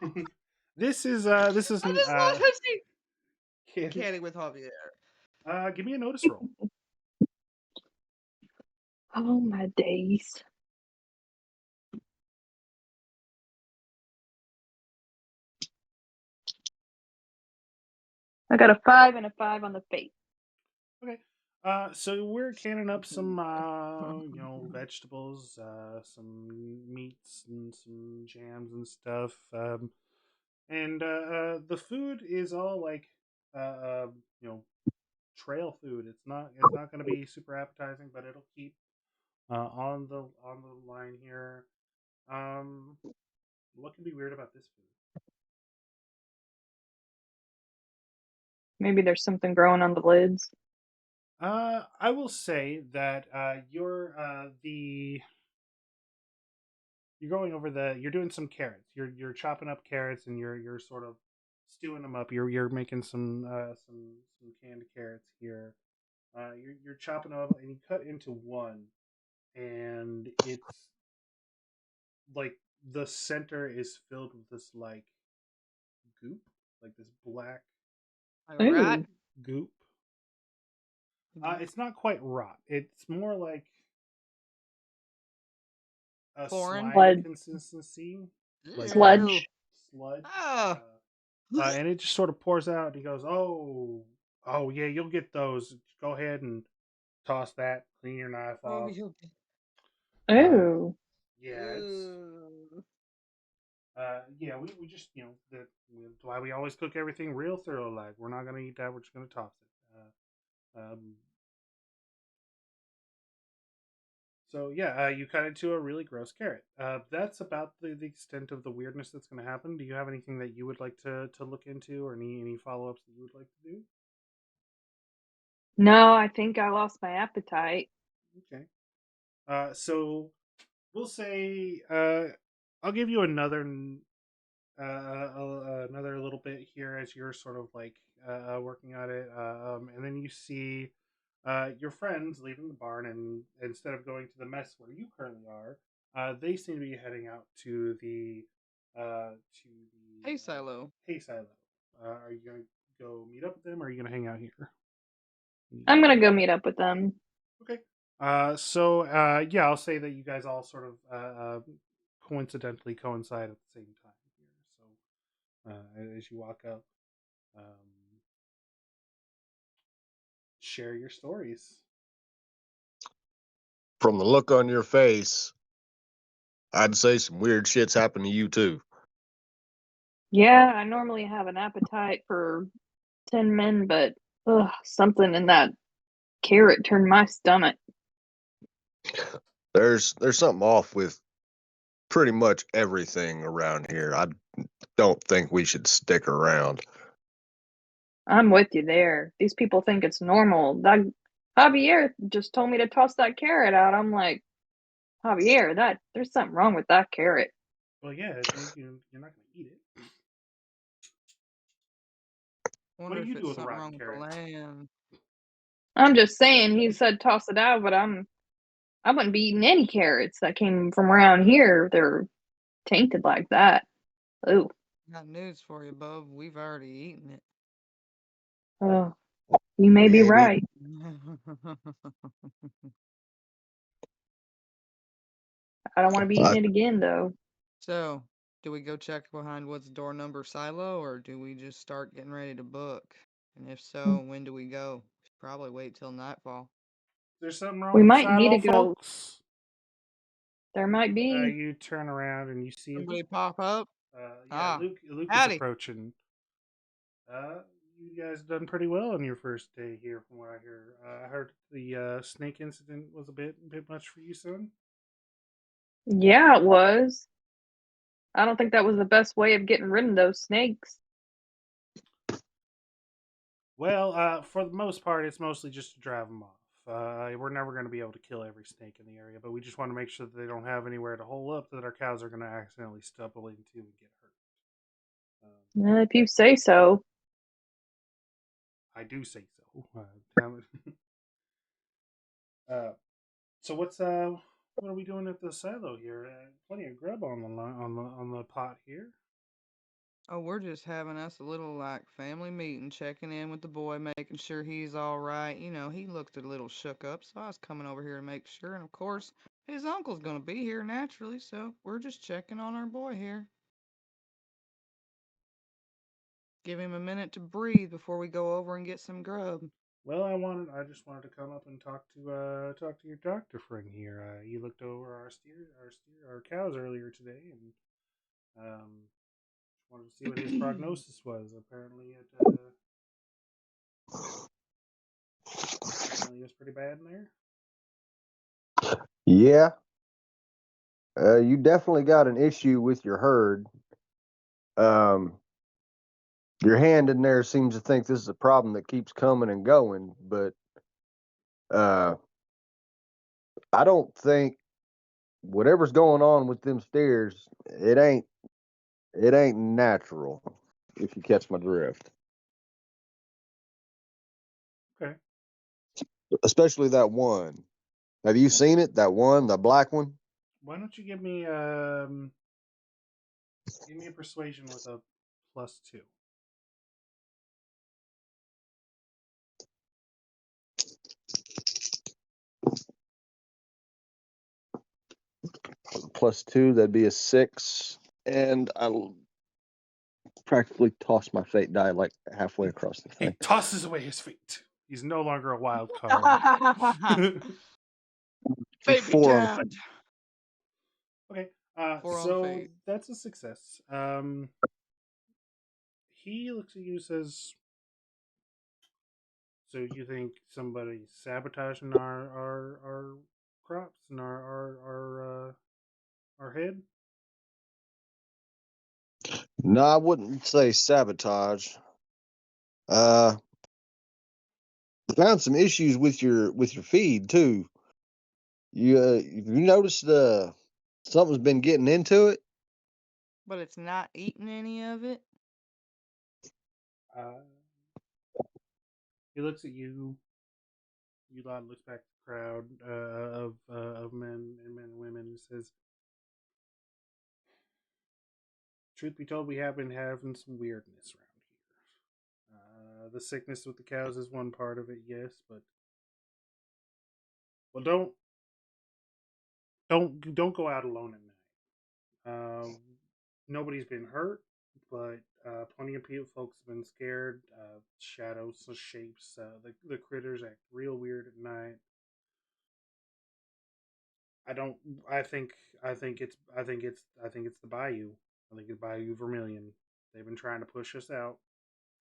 this is I just love how she canning with Javier. Give me a notice roll. Oh my days. I got a 5 and a 5 on the fate. Okay. So we're canning up some, vegetables, some meats, and some jams and stuff. And the food is all like, uh, uh, you know, trail food. It's not going to be super appetizing, but it'll keep on the line here. Um, what can be weird about this food? Maybe there's something growing on the lids. I will say that you're going over you're doing some carrots. You're chopping up carrots and you're sort of stewing them up. You're making some canned carrots here. You're chopping them up and you cut into one, and it's like the center is filled with this like goop, like this black A rat? Ooh, goop. Mhm. It's not quite rot. It's more like a Foreign? slimy blood, consistency, like Ew. sludge. sludge. Ah. And it just sort of pours out. And he goes, "Oh, yeah, you'll get those. Go ahead and toss that. Clean your knife Oh, off." you. Uh, Ooh. yeah, Ooh. yeah, we just that's why we always cook everything real thorough. Like we're not gonna eat that. We're just gonna toss it. So yeah, you cut into a really gross carrot. That's about the extent of the weirdness that's going to happen. Do you have anything that you would like to look into, or any follow ups that you would like to do? No, I think I lost my appetite. Okay. So we'll say I'll give you another little bit here as you're sort of like working on it, and then you see your friends leaving the barn, and instead of going to the mess where you currently are, they seem to be heading out to the Hey, Silo. hay silo. Are you gonna go meet up with them, or are you gonna hang out here? I'm gonna go meet up with them. Okay. So yeah, I'll say that you guys all sort of coincidentally coincide at the same time here. So as you walk up, um, share your stories. From the look on your face, I'd say some weird shit's happened to you too. Yeah, I normally have an appetite for 10 men, but something in that carrot turned my stomach. There's something off with pretty much everything around here. I don't think we should stick around. I'm with you there. These people think it's normal. That Javier just told me to toss that carrot out. I'm like, Javier, that there's something wrong with that carrot. Well, yeah, you're not gonna eat it. What Wonder do if you do it's with a something rotten wrong with the carrot? land. I'm just saying he said toss it out, but I wouldn't be eating any carrots that came from around here. They're tainted like that. Ooh. Got news for you, bub. We've already eaten it. Oh, you may We be ain't eat. right. I don't want to be I, eating it again though. So, do we go check behind what's door number Silo, or do we just start getting ready to book? And if so, when do we go? Should probably wait till nightfall. There's something wrong We with the might need silo, to go. folks. There might be. You turn around and you see Luke. Somebody pop up? Yeah, Ah, Luke is howdy. approaching. You guys done pretty well on your first day here, from what I hear. I heard the snake incident was a bit much for you, son. Yeah, it was. I don't think that was the best way of getting rid of those snakes. Well, for the most part, it's mostly just to drive them off. We're never going to be able to kill every snake in the area, but we just want to make sure that they don't have anywhere to hole up that our cows are going to accidentally stumble into and get hurt. If you say so. I do say so. uh, so what are we doing at the silo here? Plenty of grub on the on the pot here. Oh, we're just having us a little like family meeting, checking in with the boy, making sure he's all right. You know, he looked a little shook up, so I was coming over here to make sure. And of course, his uncle's gonna be here naturally, so we're just checking on our boy here. Give him a minute to breathe before we go over and get some grub. Well, I just wanted to come up and talk to your doctor friend here. You looked over our cows earlier today, and wanted to see what his prognosis was. Apparently it was pretty bad in there. Yeah, you definitely got an issue with your herd. Um, your hand in there seems to think this is a problem that keeps coming and going, but uh, I don't think whatever's going on with them steers, it ain't natural. If you catch my drift, Okay. especially that one. Have you seen it? That one, the black one. Why don't you give me a persuasion with a +2. +2, that'd be a 6, and I practically tossed my fate die like halfway across the He thing. tosses away his feet. He's no longer a wild card. Fate be Four on the damned. Okay. Four on So fate. that's a success. He looks at you and says, "So you think somebody's sabotaging our crops and our head?" No, I wouldn't say sabotage. Uh, found some issues with your feed too. You noticed something's been getting into it? But it's not eating any of it. Uh, he looks at you. Elon looks back at the crowd of men and women and says, "Truth be told, we have been having some weirdness around here. The sickness with the cows is one part of it, yes, but well, don't go out alone at night. Nobody's been hurt, but plenty of people, folks have been scared. Shadows, shapes, the critters act real weird at night. I don't. I think. I think it's the Bayou. I think it's Bayou Vermilion. They've been trying to push us out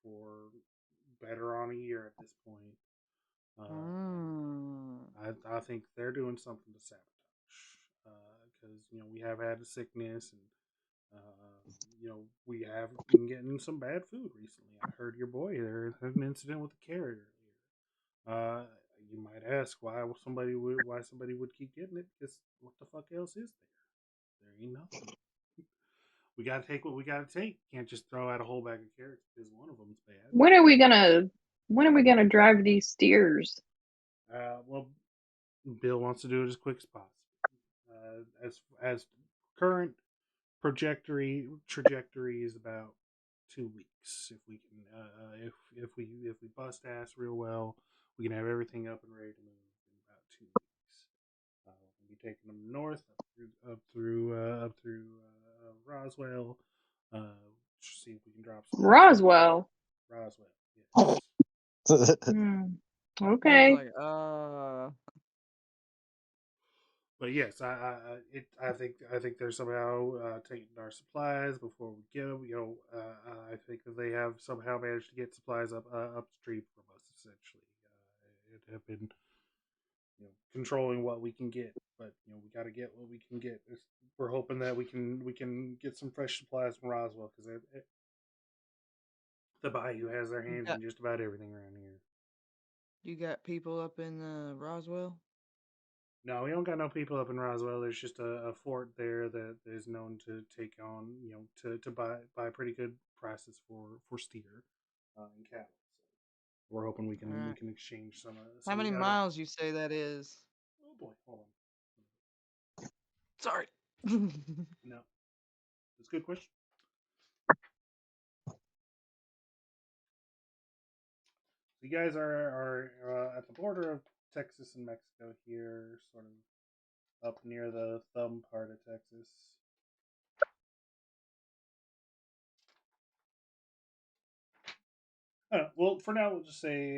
for better on a year at this point. Mm. I think they're doing something to sabotage because we have had a sickness and we have been getting some bad food recently. I heard your boy there had an incident with a carrot earlier. You might ask why somebody would keep getting it because what the fuck else is there? There ain't nothing. We gotta take what we gotta take. Can't just throw out a whole bag of carrots because one of them's bad. When are we gonna drive these steers? Well, Bill wants to do it as quick as possible. As current trajectory is about 2 weeks. If we can, if we bust ass real well, we can have everything up and ready to move in about 2 weeks. We'll be taking them north up through Roswell. See if we can drop some off. Roswell. Roswell, yes. Hmm. I was Okay. like, But yes, I think they're somehow taking our supplies before we get them. I think that they have somehow managed to get supplies upstream from us. Essentially, it have been controlling what we can get, but we got to get what we can get. We're hoping that we can get some fresh supplies from Roswell because the Bayou has their hands in just about everything around here. you got people up in Roswell? No, we don't got no people up in Roswell. There's just a fort there that is known to take on, to buy pretty good prices for steer and cattle. So we're hoping All we right. can exchange some. How So we many got a. miles you say that is? Oh boy, hold on. Sorry. No, that's a good question. So you guys are at the border of Texas and Mexico here, sort of up near the thumb part of Texas. Well, for now, we'll just say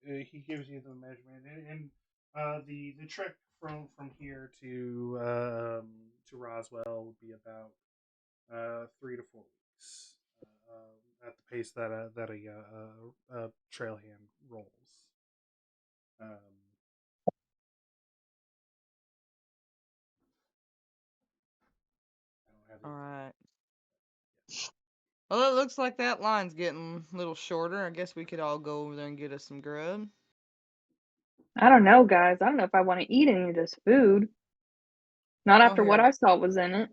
he gives you the measurement, and the trek from here to Roswell would be about 3 to 4 weeks at the pace that a trail hand rolls. Um, I don't have the All exact- right. Well, it looks like that line's getting a little shorter. I guess we could all go over there and get us some grub. I don't know, guys. I don't know if I want to eat any of this food. Not Oh, after what here. I saw was in it.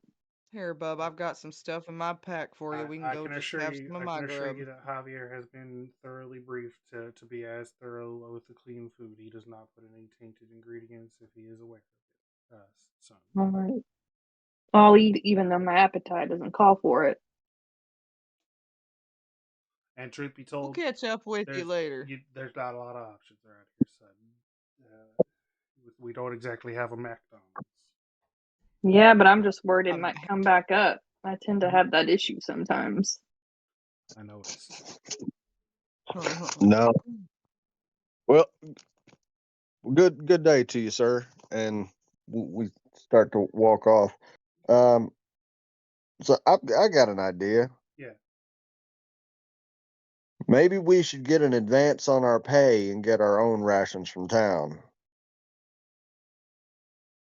Here, bub, I've got some stuff in my pack for you. We can I go can just assure have you. some of I my can assure grub. you that Javier has been thoroughly briefed to be as thorough with the clean food. He does not put any tainted ingredients if he is aware of it. Son. All right. I'll eat even though my appetite doesn't call for it. And truth be We'll told, catch up with you later. there's not a lot of options around here, son. We don't exactly have a McDonald's. Yeah, but I'm just worried it I'm might back. come back up. I tend to have that issue sometimes. I noticed. No. Well, good day to you, sir. And we start to walk off. Um, so I got an idea. Yeah. Maybe we should get an advance on our pay and get our own rations from town.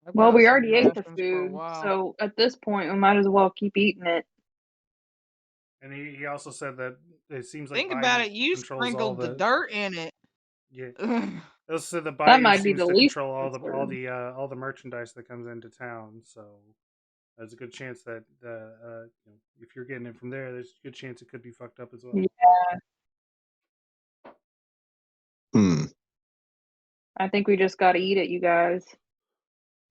I've Well, got we some already ate the rations for a food, while. so at this point, we might as well keep eating it. And he also said that it seems like Think about Bayou it. You controls all sprinkled the the dirt in it. yeah. He also said that That Bayou might be seems the to least control concern. all the merchandise that comes into town. So there's a good chance that if you're getting it from there, there's a good chance it could be fucked up as well. Yeah, Hmm. I think we just got to eat it, you guys.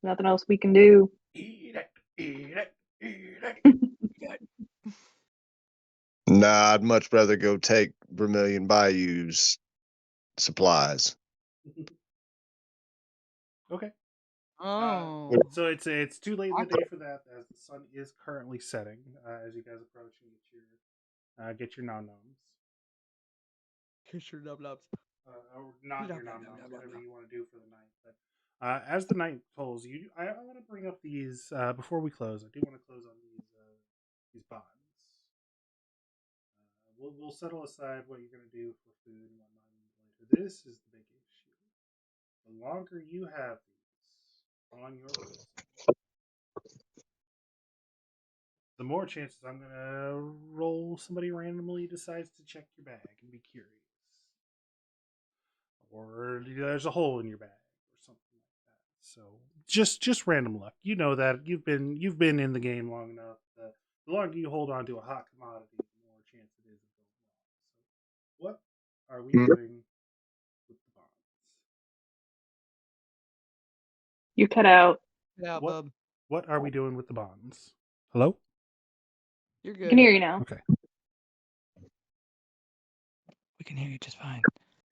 Nothing else we can do. Eat it, eat it, eat it. Nah, I'd much rather go take Vermilion Bayou's supplies. Okay. Oh. So it's too late in the day for that, as the sun is currently setting. As you guys approach and get your nom noms. Kiss your nub nubs. Or not Nom, your nom, nom nom, noms, nom, whatever nom. you want to do for the night. But as the night pulls, I want to bring up these before we close. I do want to close on these bonds. We'll settle aside what you're going to do for food and whatnot later. This is the big issue. The longer you have these on your person, the more chances I'm going to roll somebody randomly decides to check your bag and be curious. Or there's a hole in your bag or something like that. So just random luck. You know that you've been in the game long enough. The longer you hold on to a hot commodity, the more chance it is of going wrong. So what are we doing with the bonds? You cut out. Yeah, What bub. what are we doing with the bonds? Hello? You're I good. can hear you now. Okay. We can hear you just fine.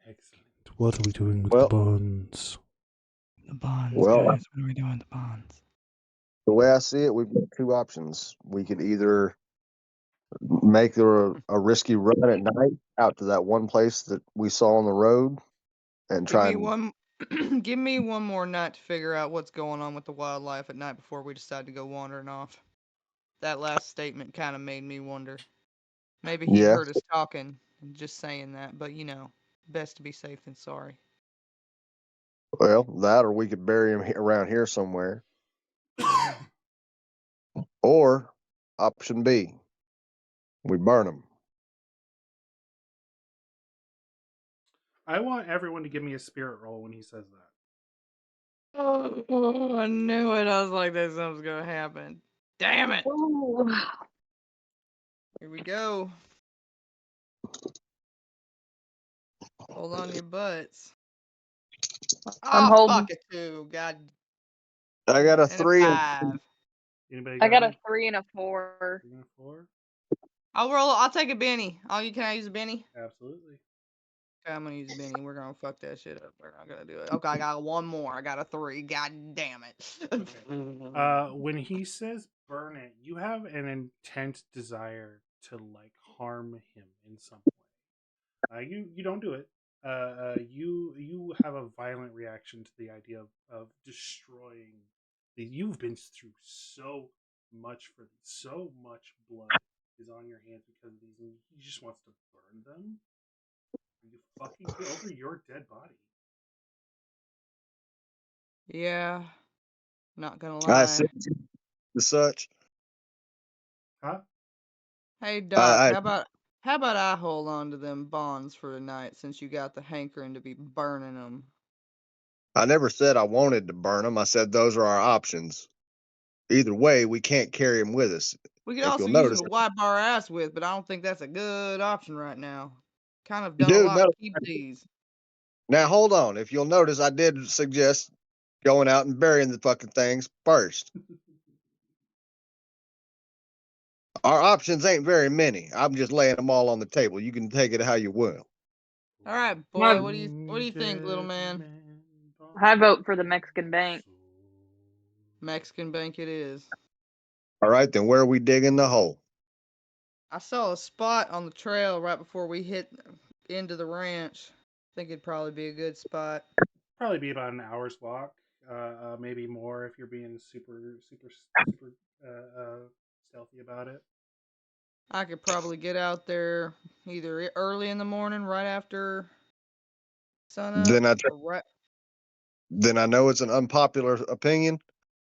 Excellent. What are we doing with Well- the bonds? The bonds, Well- guys. What are we doing with the bonds? The way I see it, we've got two options. We could either make a risky run at night out to that one place that we saw on the road and Give try me and one. Give me one more night to figure out what's going on with the wildlife at night before we decide to go wandering off. That last statement kind of made me wonder. Maybe he Yeah. heard us talking and just saying that, but best to be safe than sorry. Well, that or we could bury him around here somewhere. Or option B, we burn him. I want everyone to give me a spirit roll when he says that. Oh, I knew it. I was like, that something's gonna happen. Damn it! Ooh. Here we go. Hold on your butts. I'm Oh, holding. fuck it, too. God. I got a And a 3 and 5. Anybody I got a any? 3 and a 4. 3 and a 4? I'll take a Benny. Can I use a Benny? Absolutely. Okay, I'm gonna use a Benny. We're gonna fuck that shit up. We're not gonna do it. Okay, I got one more. I got a 3. God damn it. Okay. When he says burn it, you have an intense desire to like harm him in some way. You don't do it. You have a violent reaction to the idea of destroying these. You've been through so much for these. So much blood is on your hands because of these, and he just wants to burn them. Are you fucking over your dead body? Yeah, not gonna I lie. said as such. Huh? Hey Doc, I, how about I hold on to them bonds for tonight since you got the hankering to be burning them? I never said I wanted to burn them. I said those are our options. Either way, we can't carry them with us. We could If you'll also use them notice, to wipe our ass with, but I don't think that's a good option right now. Kind of done a dude, lot no. to keep these. Now hold on. If you'll notice, I did suggest going out and burying the fucking things first. Our options ain't very many. I'm just laying them all on the table. You can take it how you will. All right, My, boy. What do you think, little man? I vote for the Mexican bank. Mexican bank it is. All right, then where are we digging the hole? I saw a spot on the trail right before we hit into the ranch. I think it'd probably be a good spot. Probably be about an hour's walk, maybe more if you're being super stealthy about it. I could probably get out there either early in the morning, right after sunup, Then I or right. then I know it's an unpopular opinion,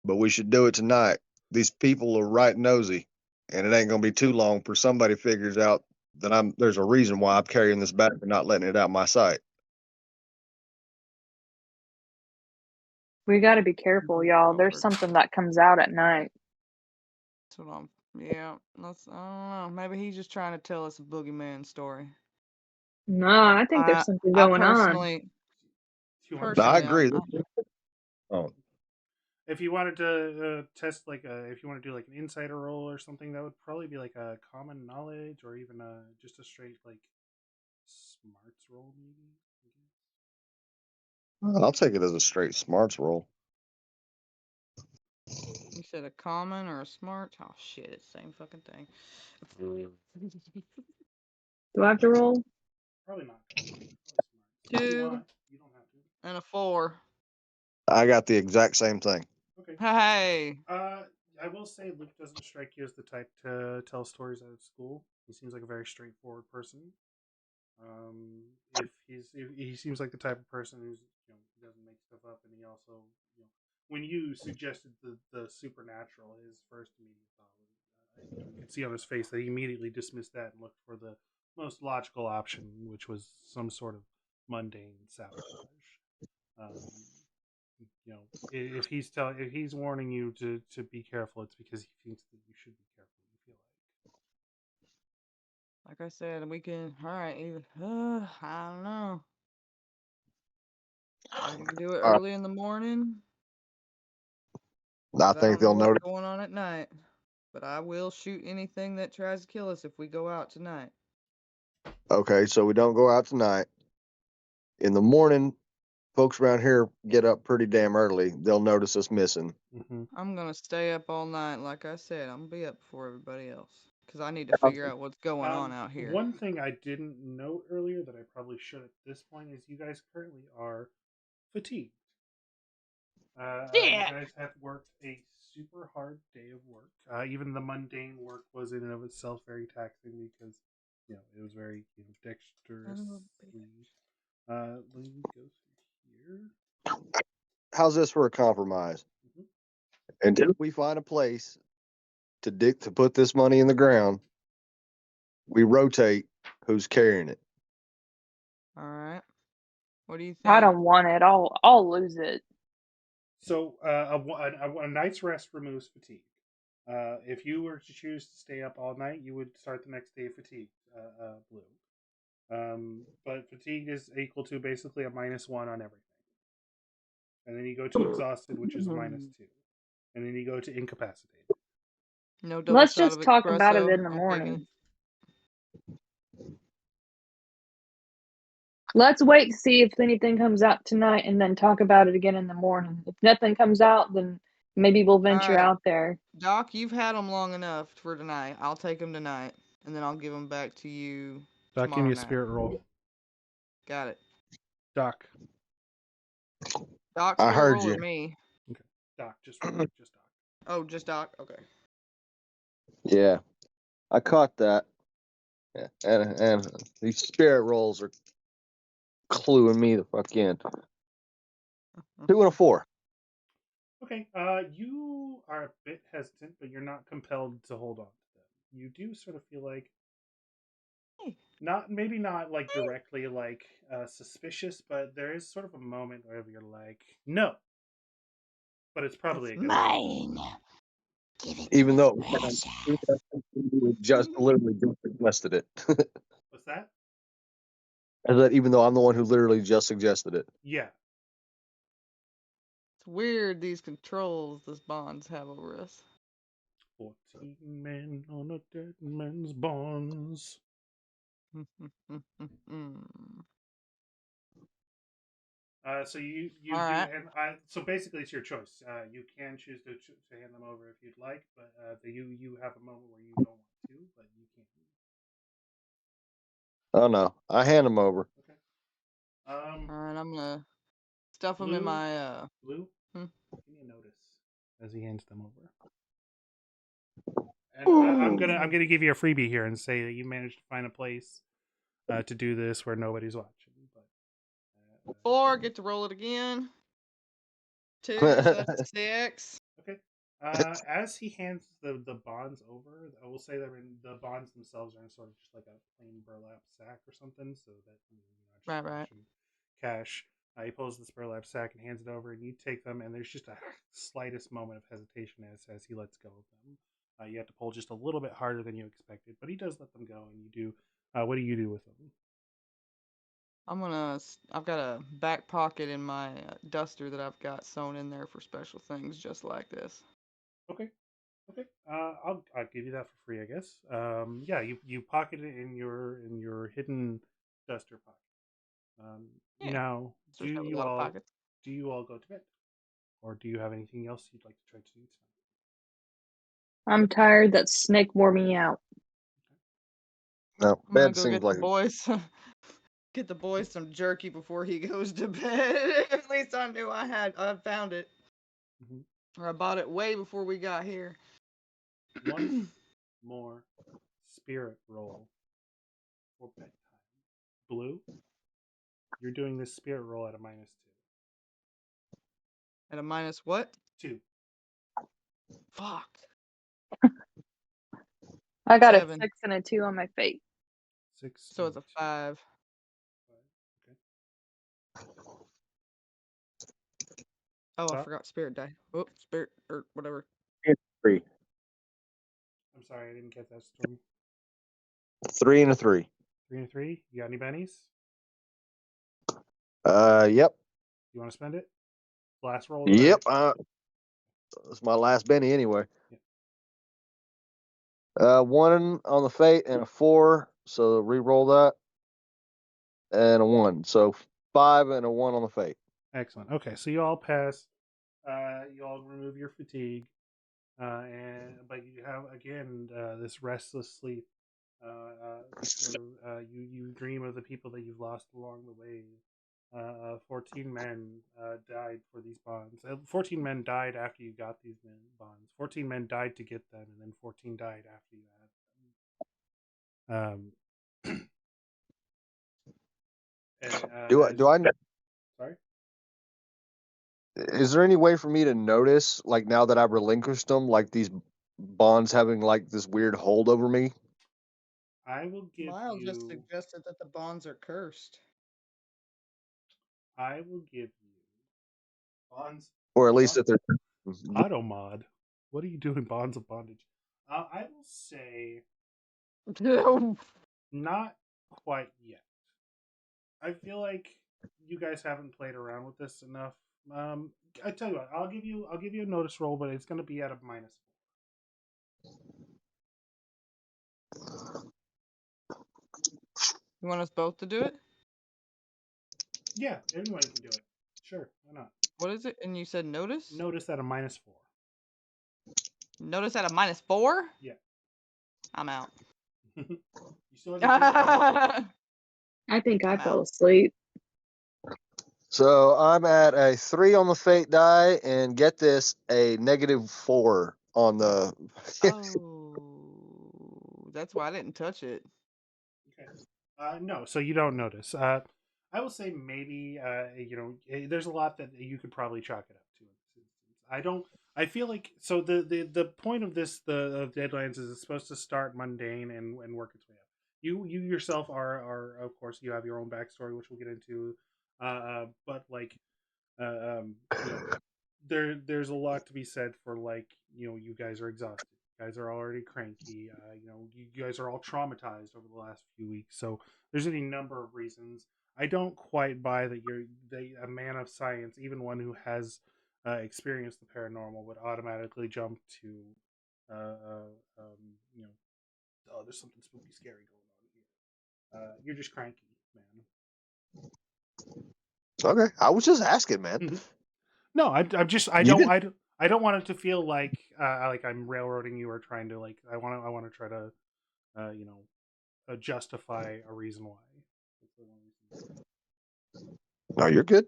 but we should do it tonight. These people are right nosy, and it ain't gonna be too long for somebody figures out that there's a reason why I'm carrying this back and not letting it out my sight. We got to be careful, y'all. There's Lord. something that comes out at night. That's what I'm. Yeah, I don't know. Maybe he's just trying to tell us a boogeyman story. No, I think there's I something I going on. personally, Do you want No, to I personally, agree. I'm Oh, If you wanted to test if you want to do like an insider roll or something, that would probably be like a common knowledge or even just a straight like smarts roll, maybe. I'll take it as a straight smarts roll. You said a common or a smart? Oh shit, it's the same fucking thing. Do I have to roll? Probably not common. Probably smart. If you 2 want, you don't have to. and a 4. I got the exact same thing. Okay. Hey, I will say Luke doesn't strike you as the type to tell stories out of school. He seems like a very straightforward person. If he seems like the type of person who's he doesn't make stuff up, and he also when you suggested the supernatural, his first immediate thought was you could see on his face that he immediately dismissed that and looked for the most logical option, which was some sort of mundane sabotage. Um, if he's warning you to be careful, it's because he thinks that you should be careful. You feel like I said, we can. All right, I don't know. I can do it Uh, early in the morning, I but I think don't know they'll what's notice. going on at night. But I will shoot anything that tries to kill us if we go out tonight. Okay, so we don't go out tonight. In the morning, folks around here get up pretty damn early. They'll notice us missing. like. Mm-hmm. I'm gonna stay up all night, like I said. I'm gonna be up before everybody else, cause I need to figure out what's going on out here. One thing I didn't note earlier that I probably should at this point is you guys currently are fatigued. You Yeah. guys have worked a super hard day of work. Even the mundane work was in and of itself very taxing because it was very dexterously. Let me go through here. How's this for a compromise? Mm-hmm. Until we find a place to put this money in the ground, we rotate who's carrying it. All right. What do you I think? don't want it. I'll lose it. So a night's rest removes fatigue. If you were to choose to stay up all night, you would start the next day fatigued, blue. But fatigue is equal to basically a -1 on everything. And then you go to exhausted, which is a -2. And then you go to incapacitated. No double Let's shot just of talk about it espresso. in the I'm taking it. morning. Let's wait to see if anything comes out tonight and then talk about it again in the morning. If nothing comes out, then maybe we'll All venture right, out there. Doc, you've had them long enough for tonight. I'll take them tonight, and then I'll give them back to you Doc, give me tomorrow a night. spirit roll. Got it. Doc. Doc's I gonna heard roll you. or me? Okay. Doc, just roll. Just Doc. Oh, just Doc. Okay. Yeah, I caught that. Yeah, and these spirit rolls are cluing me the fuck in. 2 and a 4. Okay. You are a bit hesitant, but you're not compelled to hold on to them. You do sort of feel like maybe not like directly like suspicious, but there is sort of a moment where you're like, no, but it's probably a good thing. Mine. Give it Even to though Russia. we just literally just suggested it. What's that? And that even though I'm the one who literally just suggested it. Yeah. It's weird these controls this bonds have over us. 14 men on a dead man's bonds. So you All do, right. and so basically it's your choice. You can choose to hand them over if you'd like, but you have a moment where you don't want to, but you can't. Oh no, I hand them over. Okay. All right. I'm gonna stuff them Blue. in my Blue. Hmm? Give me a notice as he hands them over. And I'm gonna give you a freebie here and say that you managed to find a place to do this where nobody's watching. But 4. Get to roll it again. 2. So that's 6. okay. As he hands the bonds over, I will say that the bonds themselves are in sort of just like a plain burlap sack or something, so that you're not Right. cash. He pulls this burlap sack and hands it over, and you take them, and there's just a slightest moment of hesitation as he lets go of them. You have to pull just a little bit harder than you expected, but he does let them go, and you do. What do you do with them? I've got a back pocket in my duster that I've got sewn in there for special things just like this. Okay. Okay. I'll give you that for free, I guess. Yeah, you pocket it in your hidden duster pocket. Yeah. Now, So there's a lot of pockets. do you all go to bed, or do you have anything else you'd like to try to do tonight? I'm tired. That snake wore me out. No, I'm gonna bed go seems get like the boys. Get the boys some jerky before he goes to bed. At least I knew I found it. Mm-hmm. Or I bought it way before we got here. One more spirit roll for bedtime. Blue, you're doing this spirit roll at a -2. At a minus what? 2. Fuck. I got 7. a 6 and a 2 on my fate. 6. So it's a 5. Okay. Oh, I Stop. forgot spirit die. Oops, spirit or whatever. 3. I'm sorry, I didn't get that, Stormy. 3 and a 3. 3 and 3. You got any bennies? Yep. You want to spend it? Last roll. Yep. It's my last Benny anyway. Yeah. 1 on the fate and a 4, so re-roll that, and a 1, so 5 and a 1 on the fate. Excellent. Okay, so you all pass. You all remove your fatigue, but you have again this restless sleep. You dream of the people that you've lost along the way. 14 men died for these bonds. 14 men died after you got these bonds. 14 men died to get them, and then 14 died after you had them. Do I? Sorry. Is there any way for me to notice, like now that I've relinquished them, like these bonds having like this weird hold over me? I will give Miles you. just suggested that the bonds are cursed. I will give you bonds, Or at least that they're auto mod. What are you doing, bonds of bondage? I will say not quite yet. I feel like you guys haven't played around with this enough. I tell you what, I'll give you a notice roll, but it's going to be at a -4. You want us both to do it? Yeah, anyone can do it. Sure, why not? What is it? And you said notice? Notice at a -4. Notice at a -4? Yeah. I'm out. You still have your fate bonus. I think I I'm fell out. asleep. So I'm at a 3 on the fate die, and get this, a -4 on the. Oh, that's why I didn't touch it. Okay. No, so you don't notice. I will say maybe there's a lot that you could probably chalk it up to. I don't. I feel like so the point of this the of Deadlands is it's supposed to start mundane and work its way up. You yourself are of course you have your own backstory which we'll get into, but like you know there's a lot to be said for like you guys are exhausted, you guys are already cranky, you guys are all traumatized over the last few weeks, so there's any number of reasons. I don't quite buy that a man of science, even one who has experienced the paranormal, would automatically jump to uh, uh, you know oh, there's something spooky scary going on here. You're just cranky, Okay, I was just asking, man. man. No, I'm just You did. I don't want it to feel like I'm railroading you or trying to like I want to try to you know justify a reason why. No, you're good.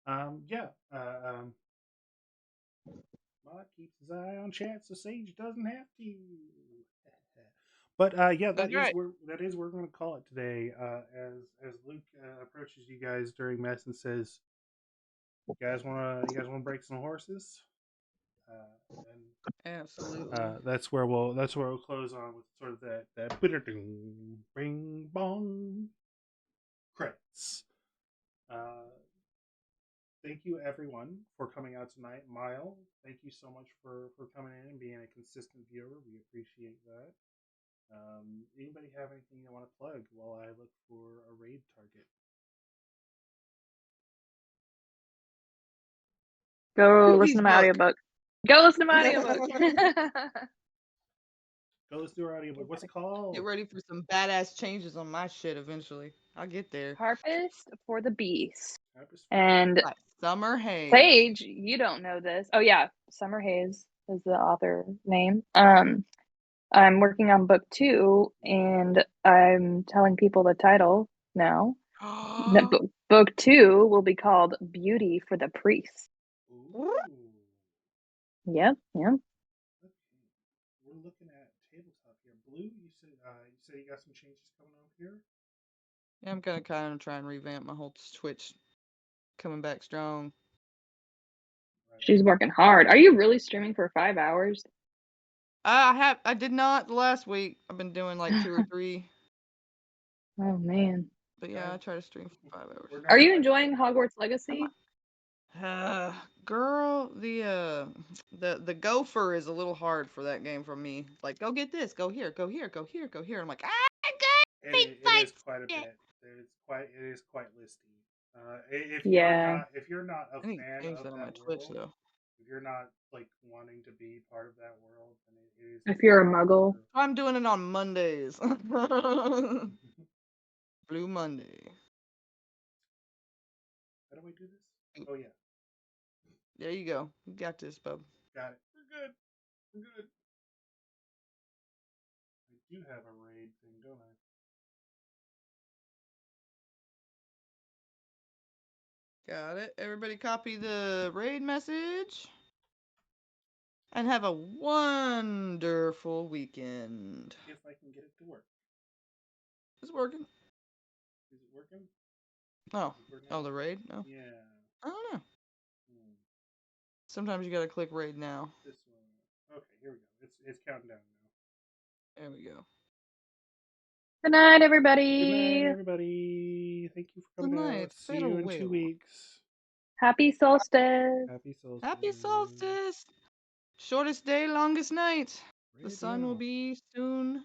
Yeah. Mott keeps his eye on chat, so Sage doesn't have to. But yeah, That's right. that is where we're going to call it today. As Luke approaches you guys during mess and says, you guys want to break some horses?" And Absolutely. that's where we'll close on with sort of that bing bong credits. Uh, thank you everyone for coming out tonight. Mile, thank you so much for coming in and being a consistent viewer. We appreciate that. Anybody have anything you want to plug while I look for a raid target? Go listen He's to my booked. audiobook. Go listen to my audiobook. Go let's do our audiobook. What's it Get called? ready for some badass changes on my shit eventually. I'll get there. Harpist for the Beast. Harpist for the And By Summer Hayes. Sage, you don't know this. Oh yeah, Summer Hayes is the author name. I'm working on book 2, and I'm telling people the title now. Book 2 will be called Beauty for the Priest. Ooh. Yep. Okay. We're looking at tabletop here. Blue, you said you got some changes coming up here. Yeah, I'm gonna kind of try and revamp my whole Twitch, coming back strong. Right She's on. working hard. Are you really streaming for 5 hours? I did not last week. I've been doing like 2 or 3. Oh man. But yeah, I try to stream for 5 hours. We're Are gonna you let enjoying Hogwarts Legacy? Girl, the gopher is a little hard for that game for me. Like, go get this, go here, go here, go here, go here. I'm like, big it is fights. quite a bit. It is quite listy. Yeah. if you're not a I need to fan change of that on my that Twitch world, though. if you're not like wanting to be part of that world, then it is If you're a quite muggle. I'm doing it on Mondays. Blue Monday. How do I do this? Oh yeah, There you go. You got this, bub. got it. We're good. We're good. I do have a raid thing, don't I? Got it. Everybody copy the raid message. And have a wonderful weekend. If I can get it to work. It's working. Is it working? Oh. Oh, the raid? No. Yeah. I don't know. Hmm. Sometimes you gotta click raid now. This one. Okay, here we go. It's counting down now. There we go. Good night, Good everybody. night, everybody. Thank you for Good coming night. out. See you in 2 Farewell. weeks. Happy solstice. Happy solstice. Happy solstice. Shortest day, longest night. The sun will Radio. be soon.